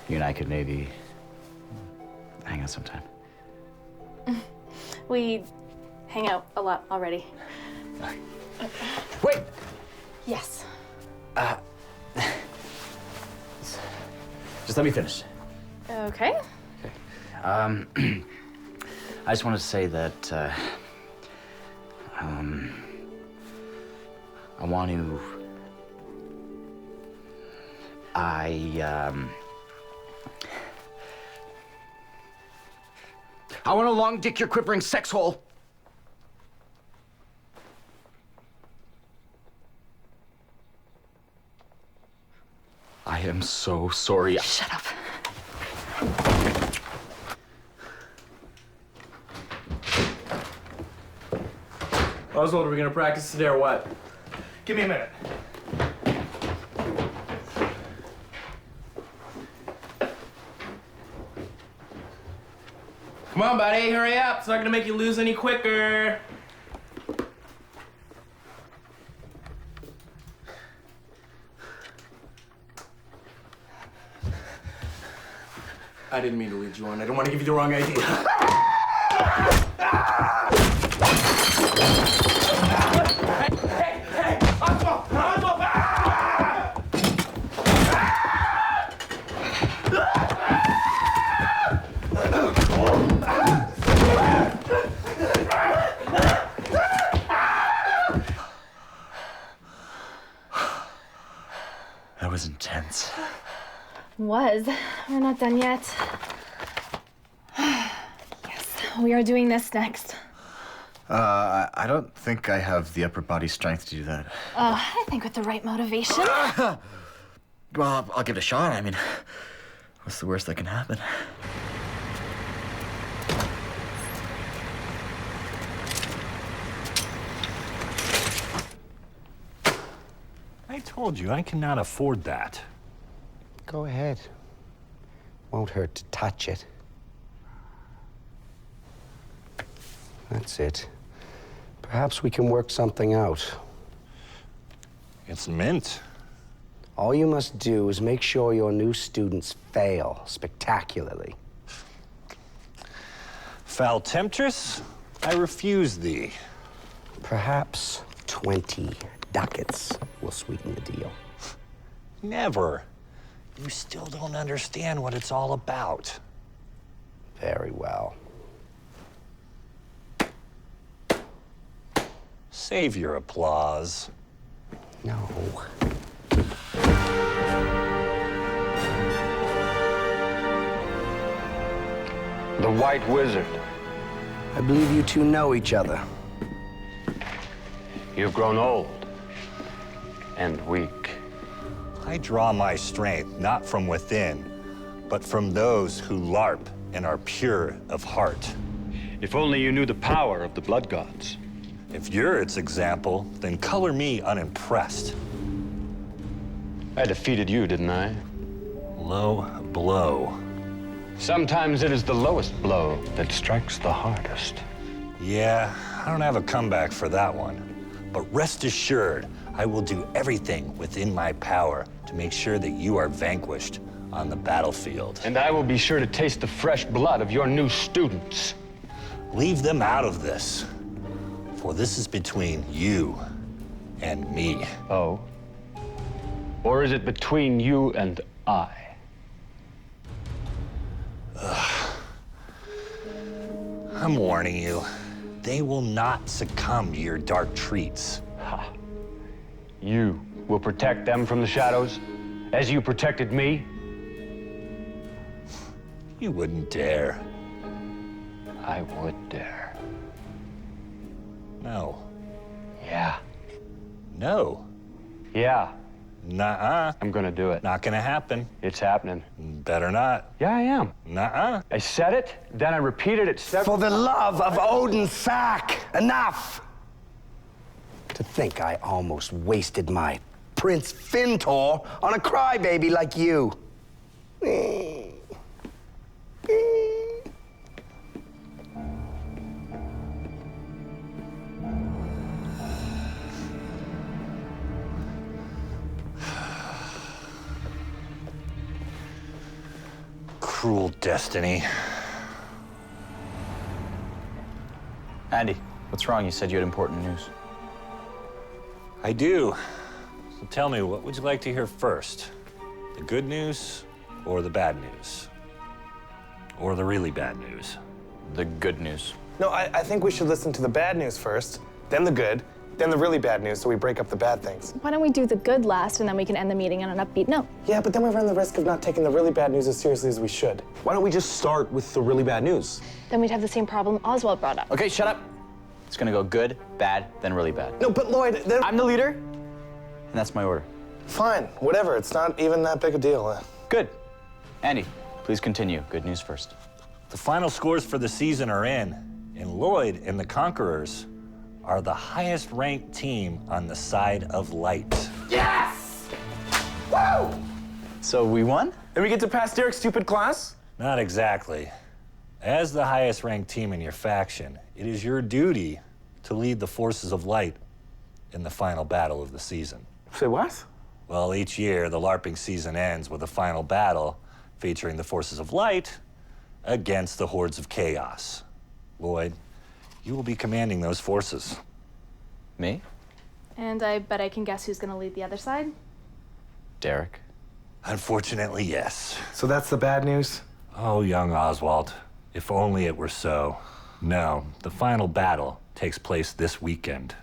you and I could maybe hang out sometime. We hang out a lot already. Wait! Yes. Just let me finish. Okay. I just wanted to say that, I want to... I want to long dick your quivering sex hole. I am so sorry. Shut up. Oswald, are we gonna practice today or what? Give me a minute. Come on, buddy, hurry up. It's not gonna make you lose any quicker. I didn't mean to lead you on. I don't want to give you the wrong idea. Hey! Oswald! That was intense. Was. We're not done yet. Yes, we are doing this next. I don't think I have the upper body strength to do that. I think with the right motivation. Well, I'll give it a shot. I mean, what's the worst that can happen? I told you, I cannot afford that. Go ahead. Won't hurt to touch it. That's it. Perhaps we can work something out. It's mint. All you must do is make sure your new students fail spectacularly. Foul temptress, I refuse thee. Perhaps 20 ducats will sweeten the deal. Never. You still don't understand what it's all about. Very well. Save your applause. No. The White Wizard. I believe you two know each other. You've grown old and weak. I draw my strength not from within, but from those who LARP and are pure of heart. If only you knew the power of the blood gods. If you're its example, then color me unimpressed. I defeated you, didn't I? Low blow. Sometimes it is the lowest blow that strikes the hardest. Yeah, I don't have a comeback for that one. But rest assured, I will do everything within my power to make sure that you are vanquished on the battlefield. And I will be sure to taste the fresh blood of your new students. Leave them out of this, for this is between you and me. Oh? Or is it between you and I? I'm warning you, they will not succumb to your dark treats. Ha. You will protect them from the shadows, as you protected me? You wouldn't dare. I would dare. No. Yeah. No. Yeah. Nuh-uh. I'm gonna do it. Not gonna happen. It's happening. Better not. Yeah, I am. Nuh-uh. I said it, then I repeated it several... For the love of Odin's sack, enough! To think I almost wasted my Prince Fintor on a crybaby like you. Cruel destiny. Andy, what's wrong? You said you had important news. I do. So tell me, what would you like to hear first? The good news or the bad news? Or the really bad news? The good news. No, I think we should listen to the bad news first, then the good, then the really bad news so we break up the bad things. Why don't we do the good last and then we can end the meeting on an upbeat note? Yeah, but then we run the risk of not taking the really bad news as seriously as we should. Why don't we just start with the really bad news? Then we'd have the same problem Oswald brought up. Okay, shut up. It's gonna go good, bad, then really bad. No, but Lloyd, I'm the leader, and that's my order. Fine, whatever. It's not even that big a deal. Good. Andy, please continue. Good news first. The final scores for the season are in, and Lloyd and the Conquerors are the highest ranked team on the side of light. Yes! Woo! So we won? And we get to pass Derek's stupid class? Not exactly. As the highest ranked team in your faction, it is your duty to lead the forces of light in the final battle of the season. Say what? Well, each year, the LARPing season ends with a final battle featuring the forces of light against the hordes of chaos. Lloyd, you will be commanding those forces. Me? And I bet I can guess who's gonna lead the other side? Derek. Unfortunately, yes. So that's the bad news? Oh, young Oswald, if only it were so. No, the final battle takes place this weekend,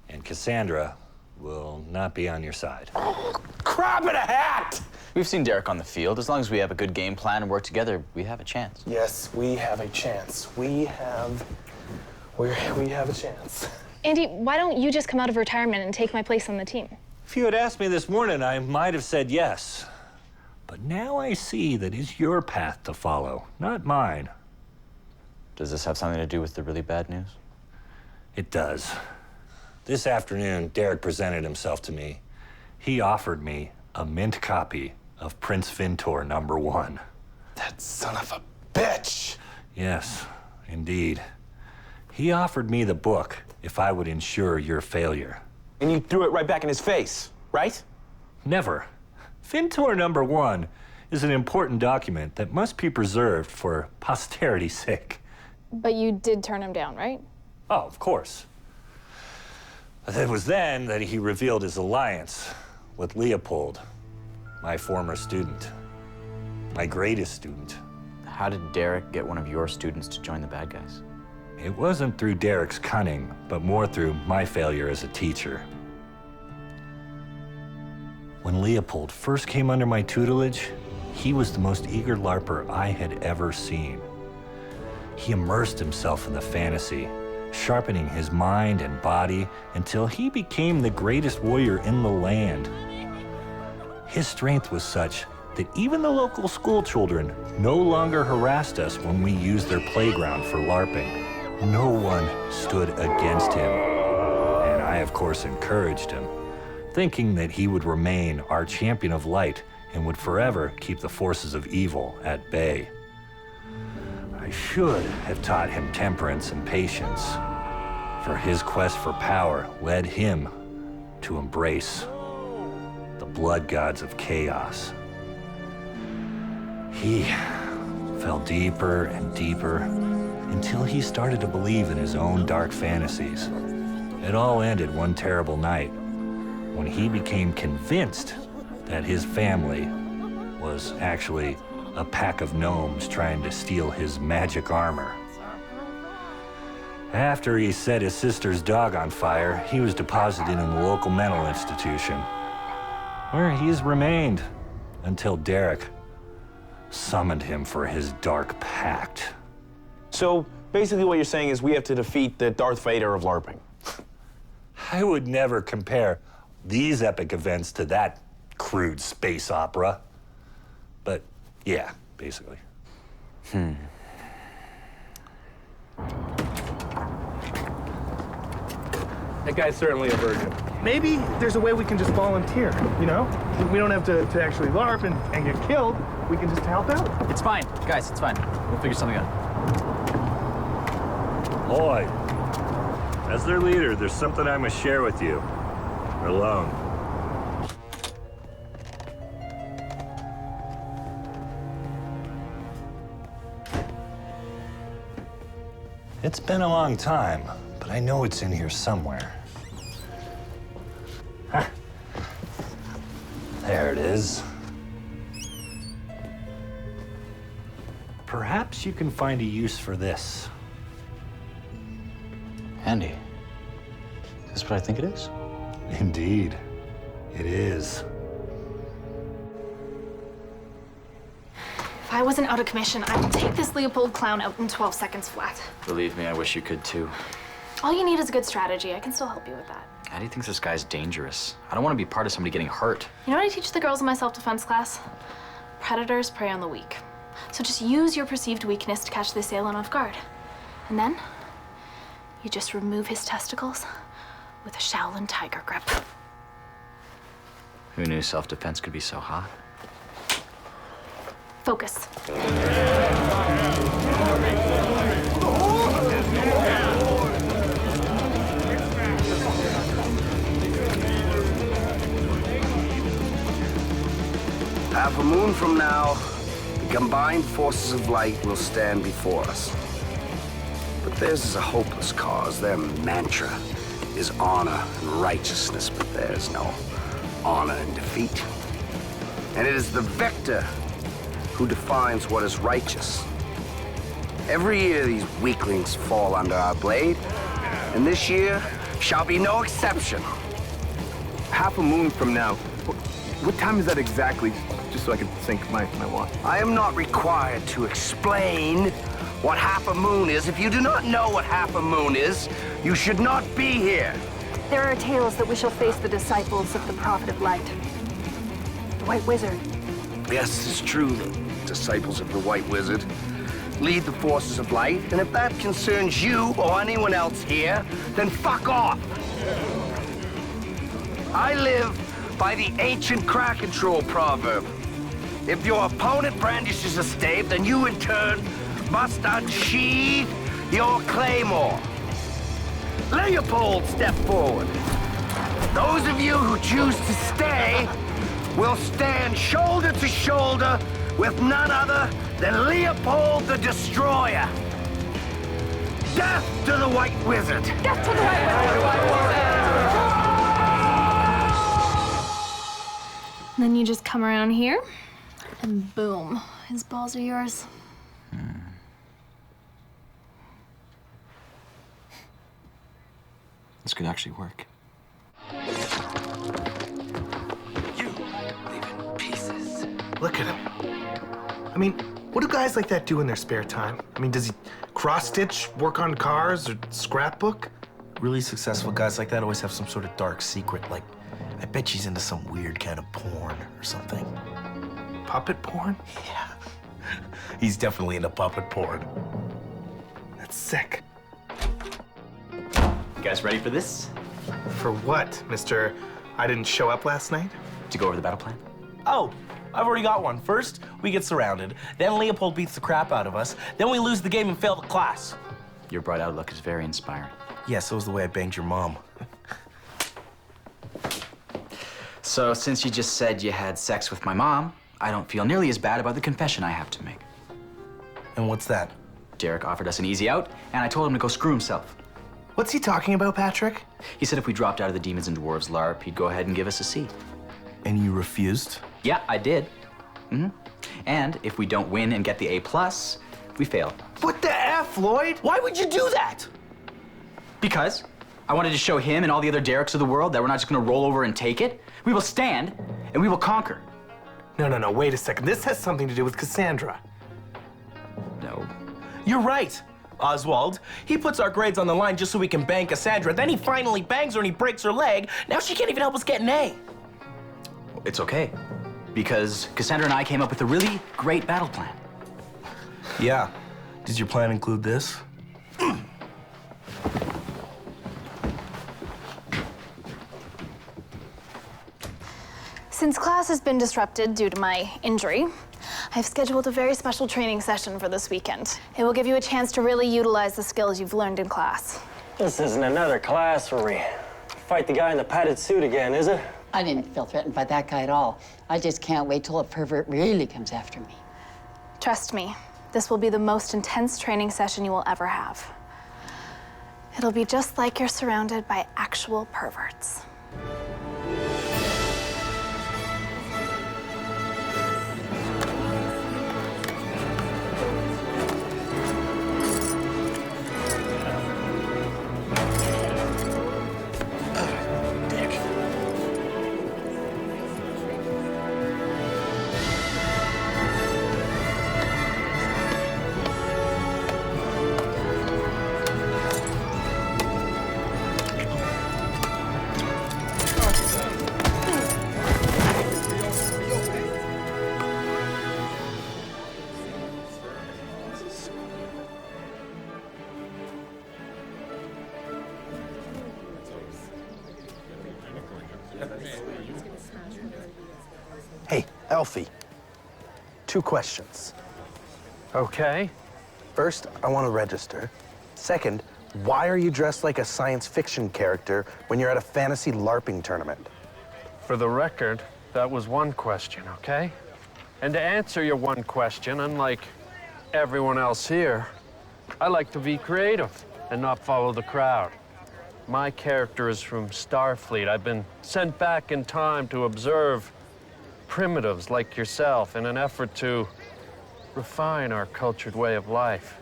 and Cassandra will not be on your side. Crap in a hat! We've seen Derek on the field. As long as we have a good game plan and work together, we have a chance. Yes, we have a chance. We have a chance. Andy, why don't you just come out of retirement and take my place on the team? If you had asked me this morning, I might have said yes. But now I see that it's your path to follow, not mine. Does this have something to do with the really bad news? It does. This afternoon, Derek presented himself to me. He offered me a mint copy of Prince Fintor #1. That son of a bitch! Yes, indeed. He offered me the book if I would ensure your failure. And you threw it right back in his face, right? Never. Fintor #1 is an important document that must be preserved for posterity's sake. But you did turn him down, right? Oh, of course. It was then that he revealed his alliance with Leopold, my former student. My greatest student. How did Derek get one of your students to join the bad guys? It wasn't through Derek's cunning, but more through my failure as a teacher. When Leopold first came under my tutelage, he was the most eager LARPer I had ever seen. He immersed himself in the fantasy, sharpening his mind and body until he became the greatest warrior in the land. His strength was such that even the local school children no longer harassed us when we used their playground for LARPing. No one stood against him, and I, of course, encouraged him, thinking that he would remain our champion of light and would forever keep the forces of evil at bay. I should have taught him temperance and patience, for his quest for power led him to embrace the blood gods of chaos. He fell deeper and deeper until he started to believe in his own dark fantasies. It all ended one terrible night when he became convinced that his family was actually a pack of gnomes trying to steal his magic armor. After he set his sister's dog on fire, he was deposited in the local mental institution, where he's remained until Derek summoned him for his dark pact. So basically what you're saying is we have to defeat the Darth Vader of LARPing. I would never compare these epic events to that crude space opera. But yeah, basically. That guy's certainly a virgin. Maybe there's a way we can just volunteer, you know? We don't have to actually LARP and get killed. We can just help out. It's fine, guys, it's fine. We'll figure something out. Lloyd, as their leader, there's something I must share with you. We're alone. It's been a long time, but I know it's in here somewhere. Huh. There it is. Perhaps you can find a use for this. Andy, is this what I think it is? Indeed, it is. If I wasn't out of commission, I would take this Leopold clown out in 12 seconds flat. Believe me, I wish you could too. All you need is a good strategy. I can still help you with that. How do you think this guy's dangerous? I don't want to be part of somebody getting hurt. You know what I teach the girls in my self-defense class? Predators prey on the weak. So just use your perceived weakness to catch the assailant off guard. And then, you just remove his testicles with a Shaolin tiger grip. Who knew self-defense could be so hot? Focus. Half a moon from now, the combined forces of light will stand before us. But theirs is a hopeless cause. Their mantra is honor and righteousness, but there's no honor in defeat. And it is the victor who defines what is righteous. Every year, these weaklings fall under our blade, and this year shall be no exception. Half a moon from now. What time is that exactly? Just so I can sync my watch. I am not required to explain what half a moon is. If you do not know what half a moon is, you should not be here. There are tales that we shall face the disciples of the Prophet of Light. The White Wizard. Yes, it's true. The disciples of the White Wizard lead the forces of light, and if that concerns you or anyone else here, then fuck off. I live by the ancient crack control proverb. If your opponent brandishes a stave, then you in turn must unsheathe your claymore. Leopold, step forward. Those of you who choose to stay will stand shoulder to shoulder with none other than Leopold the Destroyer. Death to the White Wizard! Death to the White Wizard! Then you just come around here, and boom, his balls are yours. This could actually work. You leave in pieces. Look at him. I mean, what do guys like that do in their spare time? I mean, does he cross-stitch, work on cars, or scrapbook? Really successful guys like that always have some sort of dark secret, like, I bet she's into some weird kind of porn or something. Puppet porn? Yeah. He's definitely into puppet porn. That's sick. You guys ready for this? For what, Mr. I didn't show up last night? To go over the battle plan? Oh, I've already got one. First, we get surrounded. Then Leopold beats the crap out of us. Then we lose the game and fail the class. Your bright outlook is very inspiring. Yeah, so is the way I banged your mom. So, since you just said you had sex with my mom, I don't feel nearly as bad about the confession I have to make. And what's that? Derek offered us an easy out, and I told him to go screw himself. What's he talking about, Patrick? He said if we dropped out of the Demons and Dwarves LARP, he'd go ahead and give us a seat. And you refused? Yeah, I did. And if we don't win and get the A+, we fail. What the F, Lloyd? Why would you do that? Because I wanted to show him and all the other Dereks of the world that we're not just gonna roll over and take it. We will stand, and we will conquer. No, wait a second. This has something to do with Cassandra. No. You're right, Oswald. He puts our grades on the line just so we can bang Cassandra. Then he finally bangs her and he breaks her leg. Now she can't even help us get an A. It's okay, because Cassandra and I came up with a really great battle plan. Yeah. Does your plan include this? Since class has been disrupted due to my injury, I've scheduled a very special training session for this weekend. It will give you a chance to really utilize the skills you've learned in class. This isn't another class where we fight the guy in the padded suit again, is it? I didn't feel threatened by that guy at all. I just can't wait till a pervert really comes after me. Trust me, this will be the most intense training session you will ever have. It'll be just like you're surrounded by actual perverts. Hey, Elfie. 2 questions. Okay. First, I want to register. Second, why are you dressed like a science fiction character when you're at a fantasy LARPing tournament? For the record, that was one question, okay? And to answer your one question, unlike everyone else here, I like to be creative and not follow the crowd. My character is from Starfleet. I've been sent back in time to observe primitives like yourself in an effort to refine our cultured way of life.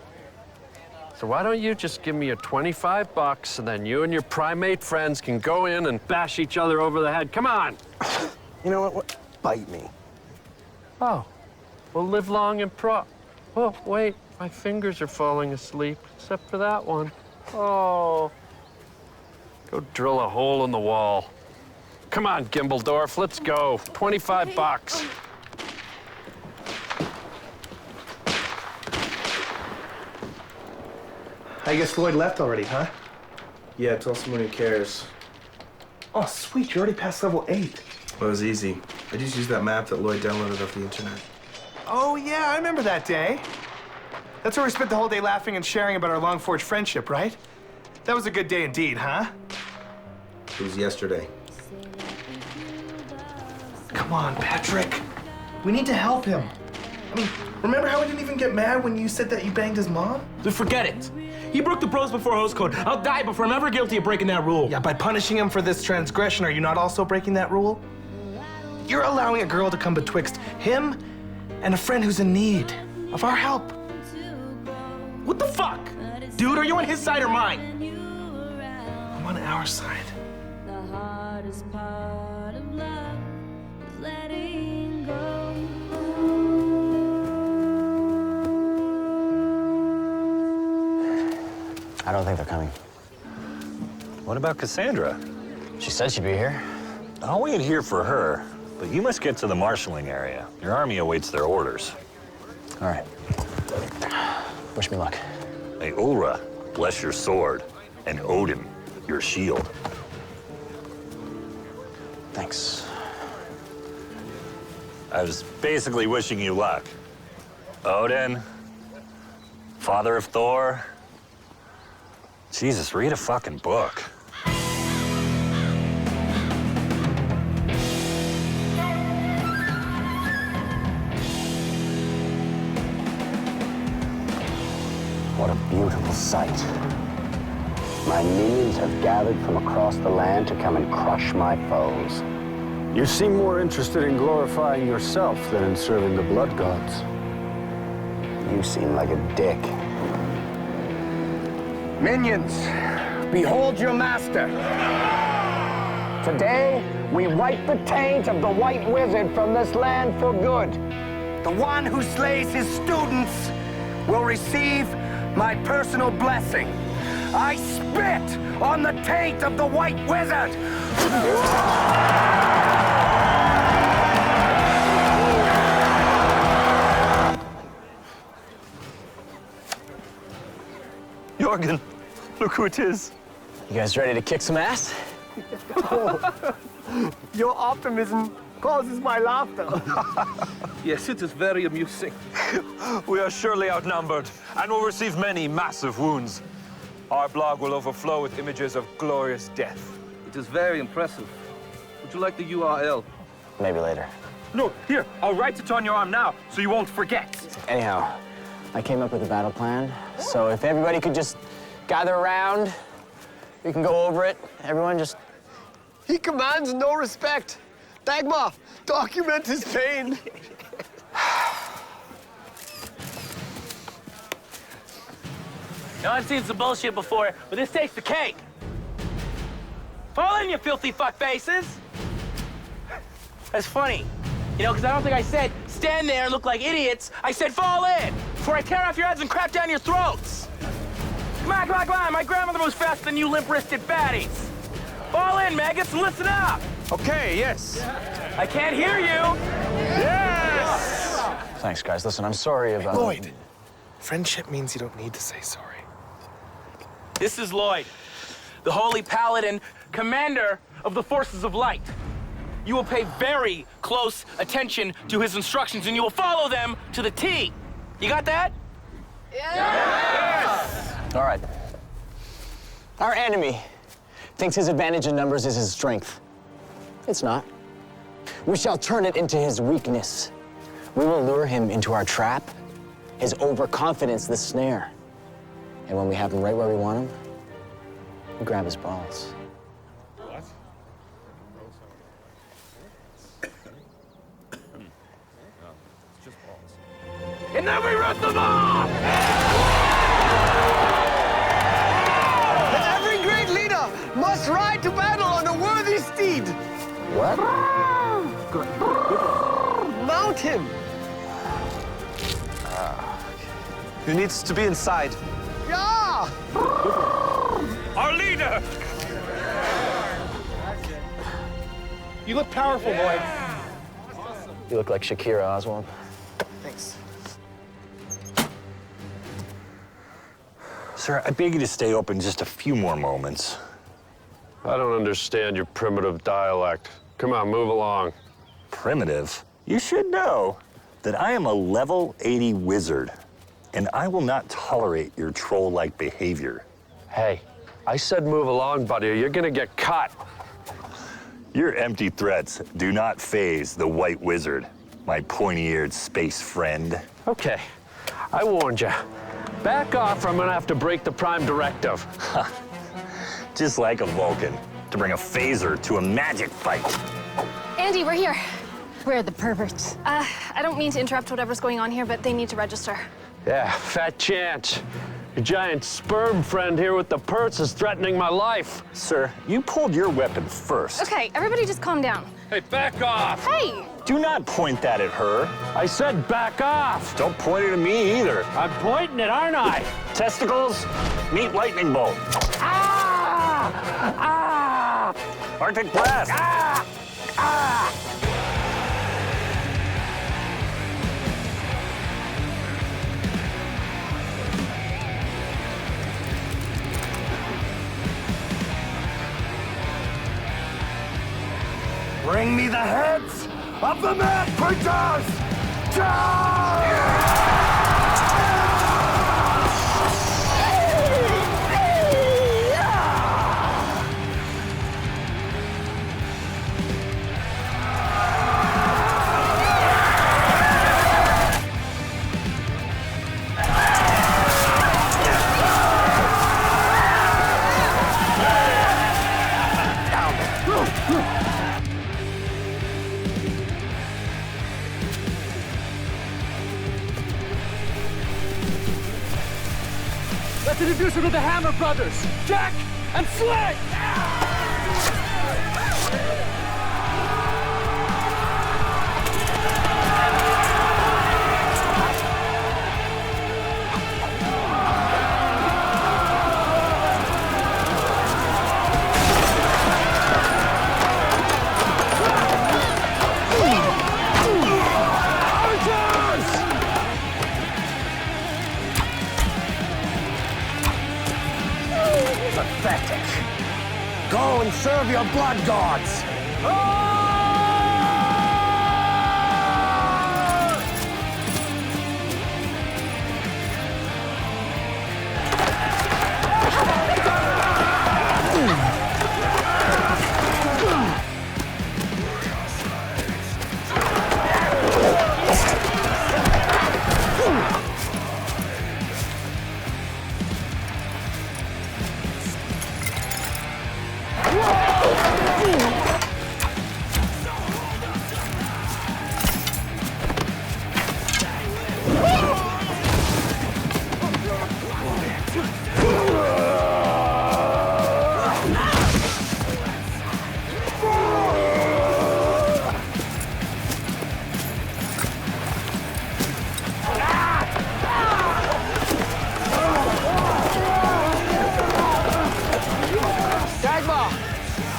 So why don't you just give me your $25 and then you and your primate friends can go in and bash each other over the head. Come on! You know what? Bite me. Oh, well, live long and Oh, wait, my fingers are falling asleep, except for that one. Oh. Go drill a hole in the wall. Come on, Gimbledorf, let's go. $25. I guess Lloyd left already, huh? Yeah, tell someone who cares. Oh, sweet, you're already past level 8. Well, it was easy. I just used that map that Lloyd downloaded off the internet. Oh, yeah, I remember that day. That's where we spent the whole day laughing and sharing about our long-forged friendship, right? That was a good day indeed, huh? It was yesterday. Come on, Patrick. We need to help him. I mean, remember how I didn't even get mad when you said that you banged his mom? Then forget it. He broke the bros before host code. I'll die before I'm ever guilty of breaking that rule. Yeah, by punishing him for this transgression, are you not also breaking that rule? You're allowing a girl to come betwixt him and a friend who's in need of our help. What the fuck? Dude, are you on his side or mine? I'm on our side. The hardest part of love is letting go. I don't think they're coming. What about Cassandra? She said she'd be here. I'll wait here for her, but you must get to the marshalling area. Your army awaits their orders. All right. Wish me luck. May Ulra bless your sword, and Odin your shield. Thanks. I was basically wishing you luck. Odin, father of Thor. Jesus, read a fucking book. What a beautiful sight. My minions have gathered from across the land to come and crush my foes. You seem more interested in glorifying yourself than in serving the blood gods. You seem like a dick. Minions, behold your master. Today, we wipe the taint of the White Wizard from this land for good. The one who slays his students will receive my personal blessing. I spit on the taint of the White Wizard. Jorgen, look who it is. You guys ready to kick some ass? Your optimism causes my laughter. Yes, it is very amusing. We are surely outnumbered and will receive many massive wounds. Our blog will overflow with images of glorious death. It is very impressive. Would you like the URL? Maybe later. No, here, I'll write it on your arm now so you won't forget. Anyhow, I came up with a battle plan. So if everybody could just gather around, we can go over it. Everyone just... He commands no respect. Dagmar, document his pain. Now, I've seen some bullshit before, but this takes the cake. Fall in, you filthy fuck faces. That's funny. You know, because I don't think I said stand there and look like idiots. I said fall in before I tear off your heads and crap down your throats. Come on, come on, come on. My grandmother was faster than you limp-wristed fatties. Fall in, maggots, and listen up. Okay, yes. I can't hear you. Yes! Thanks, guys. Listen, I'm sorry about... Lloyd, friendship means you don't need to say sorry. This is Lloyd, the Holy Paladin, commander of the Forces of Light. You will pay very close attention to his instructions, and you will follow them to the T. You got that? Yes! All right. Our enemy thinks his advantage in numbers is his strength. It's not. We shall turn it into his weakness. We will lure him into our trap, his overconfidence the snare. And when we have him right where we want him, we grab his balls. What? It's just balls. And then we rip them off! Every great leader must ride to battle on a worthy steed. What? Mount him. Who needs to be inside? Yeah! Our leader! You look powerful, Lloyd. You look like Shakira, Oswald. Thanks. Sir, I beg you to stay open just a few more moments. I don't understand your primitive dialect. Come on, move along. Primitive? You should know that I am a level 80 wizard, and I will not tolerate your troll-like behavior. Hey, I said move along, buddy, or you're gonna get cut. Your empty threats do not faze the White Wizard, my pointy-eared space friend. Okay, I warned you. Back off or I'm gonna have to break the Prime Directive. Just like a Vulcan, to bring a phaser to a magic fight. Andy, we're here. Where are the perverts? I don't mean to interrupt whatever's going on here, but they need to register. Yeah, fat chance. Your giant sperm friend here with the purse is threatening my life. Sir, you pulled your weapon first. Okay, everybody just calm down. Hey, back off! Hey! Do not point that at her. I said back off! Don't point it at me either. I'm pointing it, aren't I? Testicles, meet lightning bolt. Ah! Ah! Arctic blast. Ah! Ah! Bring me the heads of the mad creatures! Down! Let's introduce him to the Hammer Brothers, Jack and Slick! Pathetic. Go and serve your blood gods.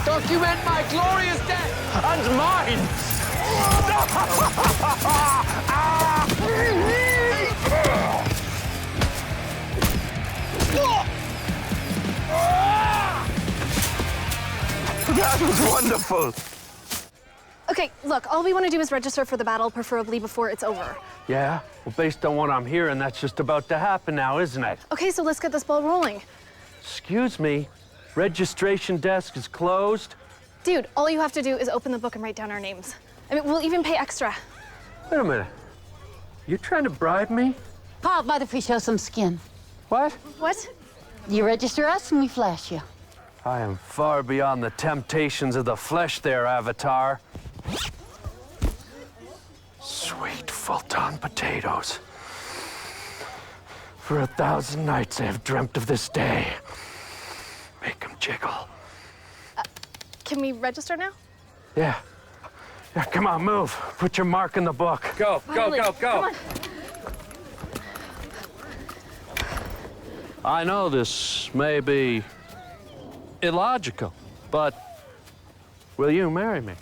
Document my glorious death and mine! That was wonderful! Okay, look, all we want to do is register for the battle, preferably before it's over. Yeah? Well, based on what I'm hearing, that's just about to happen now, isn't it? Okay, so let's get this ball rolling. Excuse me? Registration desk is closed? Dude, all you have to do is open the book and write down our names. I mean, we'll even pay extra. Wait a minute. You trying to bribe me? How about if we show some skin? What? What? You register us and we flash you. I am far beyond the temptations of the flesh there, Avatar. Sweet Fulton potatoes. For 1,000 nights I have dreamt of this day. Make them jiggle. Can we register now? Yeah. Yeah, come on, move. Put your mark in the book. Go, Finally. go. Come on. I know this may be illogical, but will you marry me?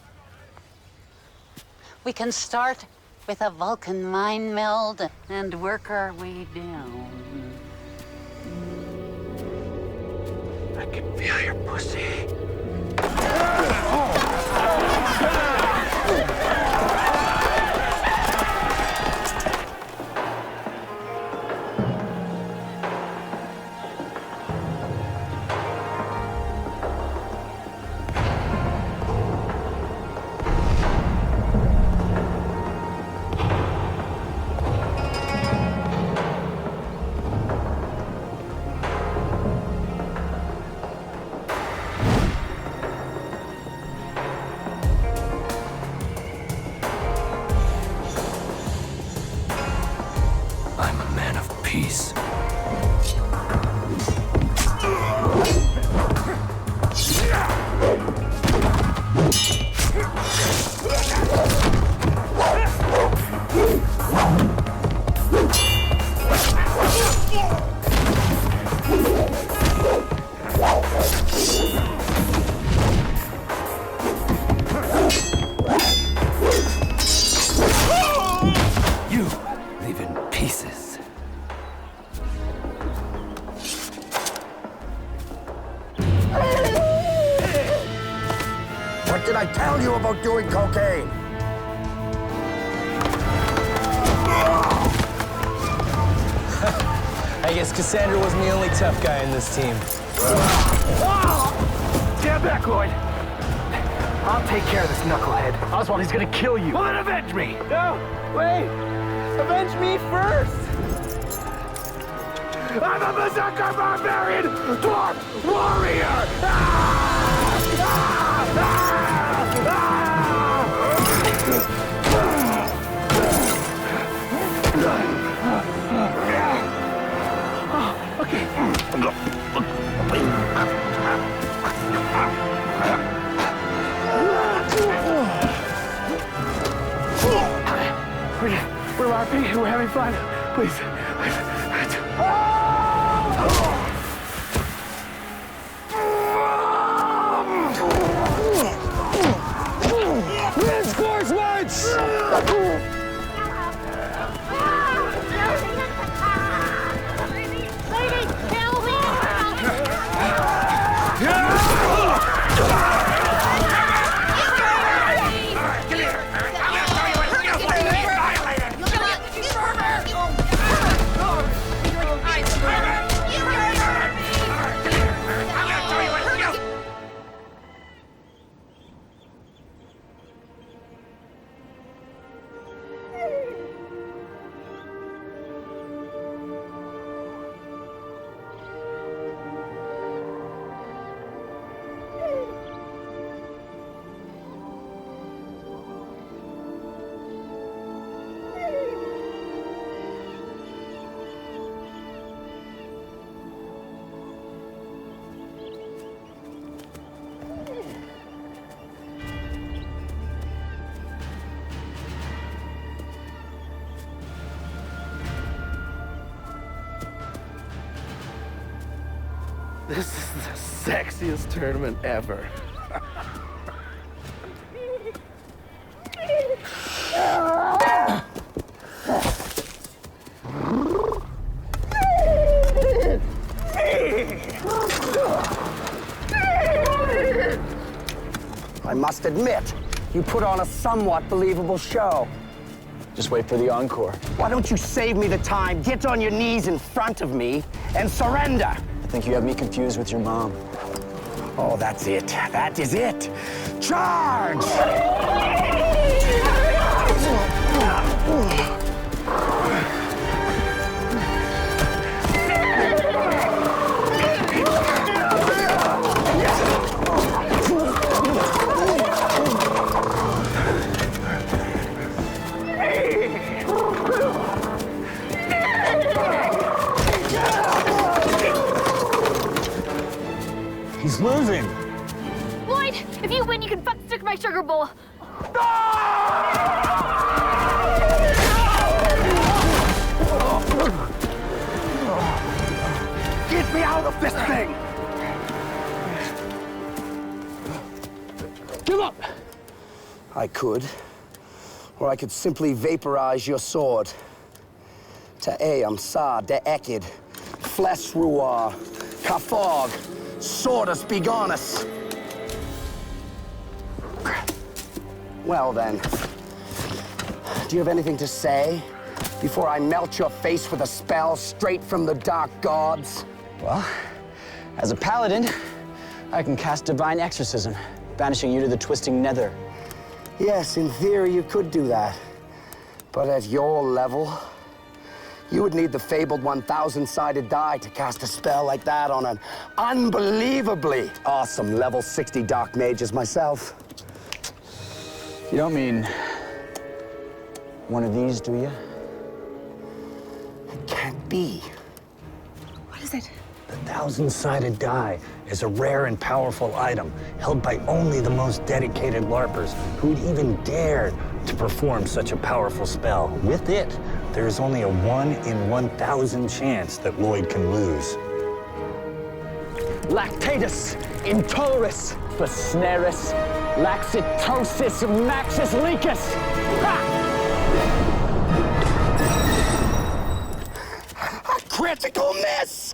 We can start with a Vulcan mind meld and work our way down. I can feel your pussy. peace. You leave in pieces. What did I tell you about doing cocaine? I guess Cassandra wasn't the only tough guy in this team. Stand back, Lloyd. I'll take care of this knucklehead. Oswald, he's gonna kill you. Well, then avenge me! No, wait. Avenge me first. I'm a berserker barbarian dwarf warrior! We're LARPing. We're having fun. Please. Red Squares March! This is the sexiest tournament ever. I must admit, you put on a somewhat believable show. Just wait for the encore. Why don't you save me the time, get on your knees in front of me, and surrender? I think you have me confused with your mom. Oh, that's it. That is it. Charge! He's losing. Lloyd, if you win, you can fuck stick my sugar bowl. Get me out of this thing! Give up! I could. Or I could simply vaporize your sword. Ta'eam sa de ekid, flesh ruar, kafog, swordus begonus. Well then, do you have anything to say before I melt your face with a spell straight from the dark gods? Well, as a paladin, I can cast divine exorcism, banishing you to the twisting nether. Yes, in theory you could do that. But at your level, you would need the fabled 1,000-sided die to cast a spell like that on an unbelievably awesome level 60 dark mage as myself. You don't mean one of these, do you? It can't be. is it? The thousand-sided die is a rare and powerful item held by only the most dedicated Larpers who'd even dare to perform such a powerful spell. With it, there is only a 1 in 1,000 chance that Lloyd can lose. Lactatus, intolerus, fasneris, laxitosis, maxis licus. A critical miss!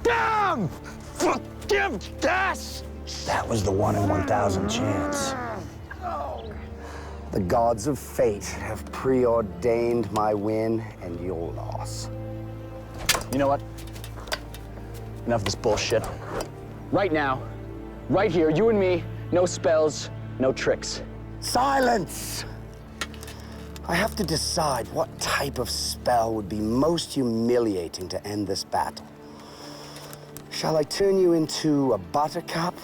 Damn! Forgiveness! That was the 1 in 1,000 chance. The gods of fate have preordained my win and your loss. You know what? Enough of this bullshit. Right now, right here, you and me, no spells, no tricks. Silence! I have to decide what type of spell would be most humiliating to end this battle. Shall I turn you into a buttercup?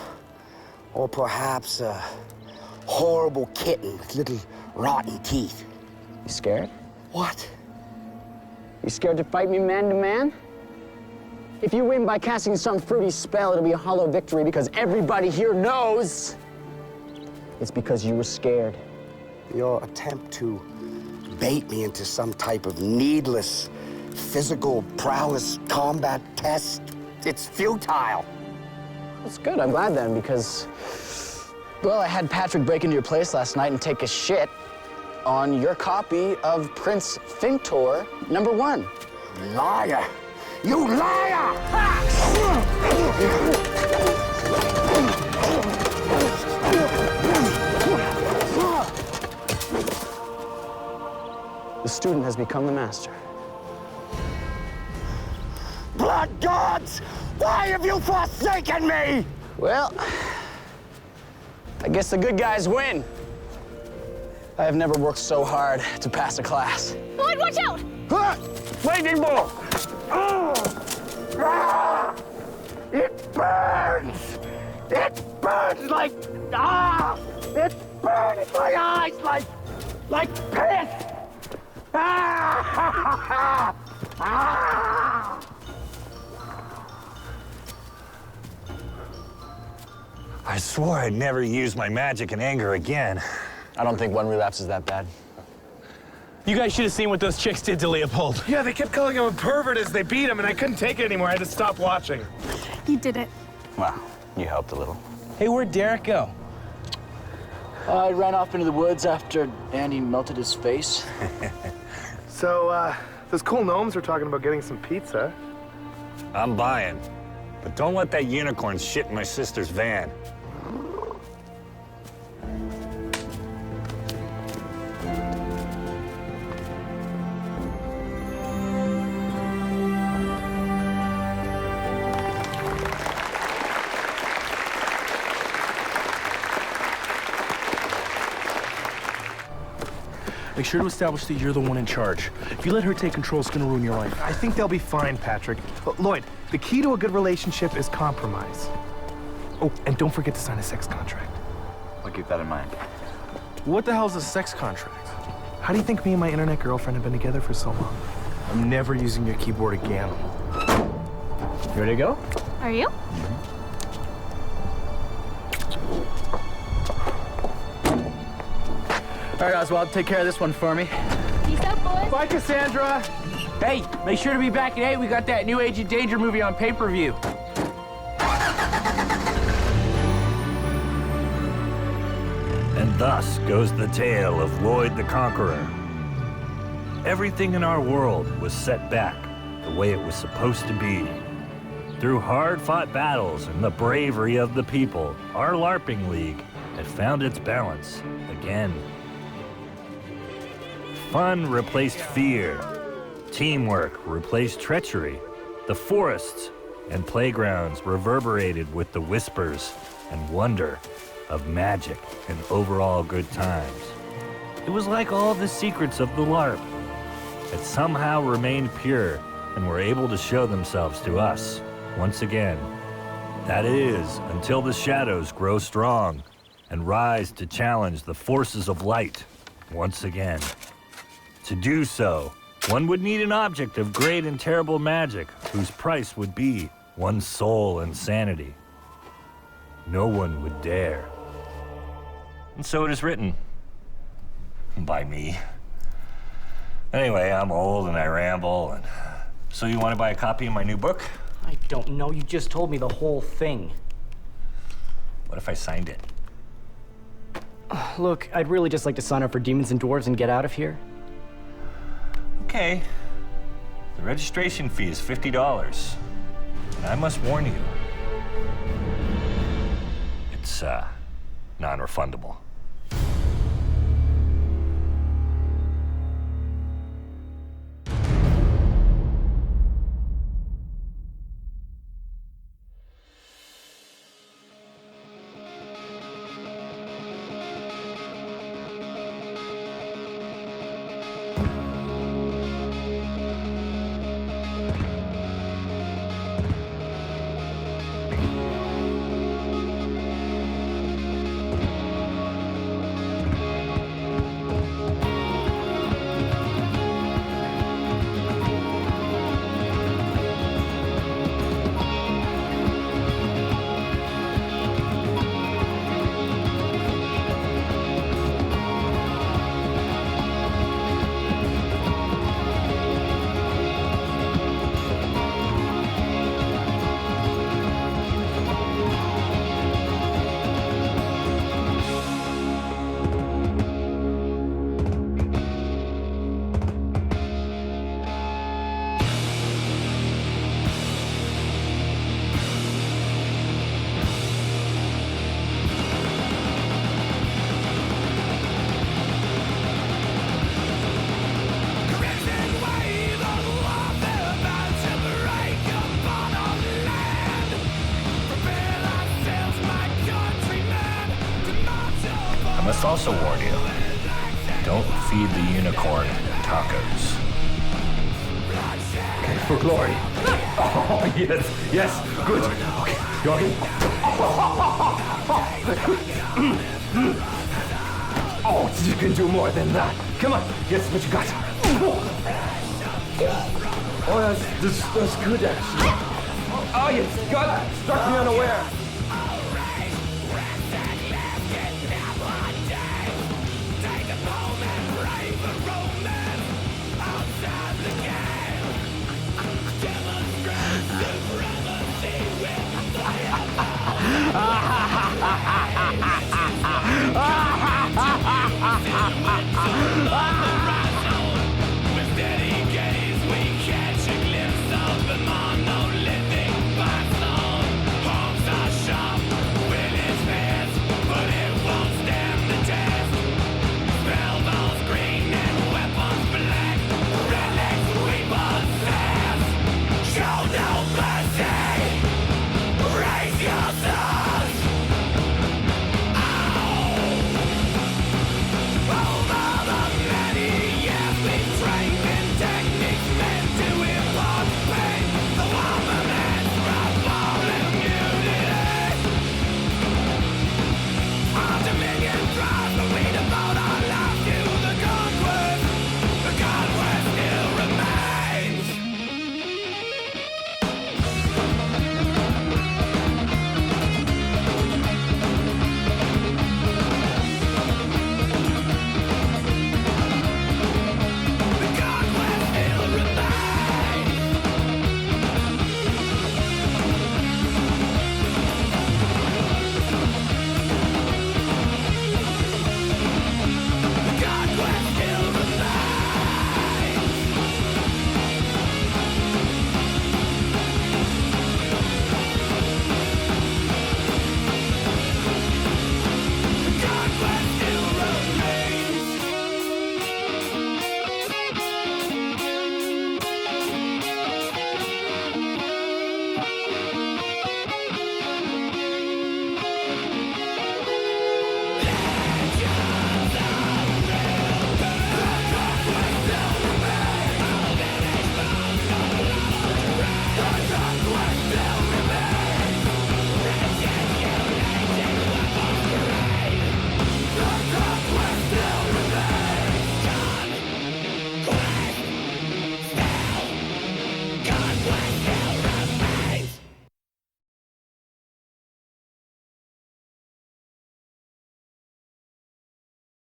Or perhaps a horrible kitten with little rotten teeth? You scared? What? You scared to fight me man to man? If you win by casting some fruity spell, it'll be a hollow victory because everybody here knows it's because you were scared. Your attempt to bait me into some type of needless physical prowess combat test, it's futile. That's good, I'm glad then, because, well, I had Patrick break into your place last night and take a shit on your copy of Prince Fintor #1. Liar! You liar! The student has become the master. Blood gods! Why have you forsaken me? Well, I guess the good guys win. I have never worked so hard to pass a class. Lloyd, watch out! Lightning bolt! It burns! It burns like... It burns in my eyes like piss! I swore I'd never use my magic in anger again. I don't think one relapse is that bad. You guys should have seen what those chicks did to Leopold. Yeah, they kept calling him a pervert as they beat him, and I couldn't take it anymore. I had to stop watching. You did it. Well, you helped a little. Hey, where'd Derek go? I ran off into the woods after Andy melted his face. So, those cool gnomes were talking about getting some pizza. I'm buying. But don't let that unicorn shit in my sister's van. Make sure to establish that you're the one in charge. If you let her take control, it's gonna ruin your life. I think they'll be fine, Patrick. Lloyd, the key to a good relationship is compromise. Oh, and don't forget to sign a sex contract. I'll keep that in mind. What the hell's a sex contract? How do you think me and my internet girlfriend have been together for so long? I'm never using your keyboard again. You ready to go? Are you? All right, Oswald, take care of this one for me. Peace out, boys. Bye, Cassandra. Hey, make sure to be back at 8. We got that new Agent Danger movie on pay-per-view. And thus goes the tale of Lloyd the Conqueror. Everything in our world was set back the way it was supposed to be. Through hard-fought battles and the bravery of the people, our LARPing League had found its balance again. Fun replaced fear. Teamwork replaced treachery. The forests and playgrounds reverberated with the whispers and wonder of magic and overall good times. It was like all the secrets of the LARP had somehow remained pure and were able to show themselves to us once again. That is, until the shadows grow strong and rise to challenge the forces of light once again. To do so One would need an object of great and terrible magic, whose price would be one's soul and sanity. No one would dare. And so it is written. By me. Anyway, I'm old and I ramble, and so you want to buy a copy of my new book? I don't know. You just told me the whole thing. What if I signed it? Look, I'd really just like to sign up for Demons and Dwarves and get out of here. Okay. The registration fee is $50. And I must warn you, it's non-refundable. I must also warn you, don't feed the unicorn tacos. Okay, for glory. Oh, yes, yes, good. Okay, you okay? Oh, you can do more than that. Come on, yes, what you got? Oh, that's good, actually. Oh, yes, God, struck me unaware.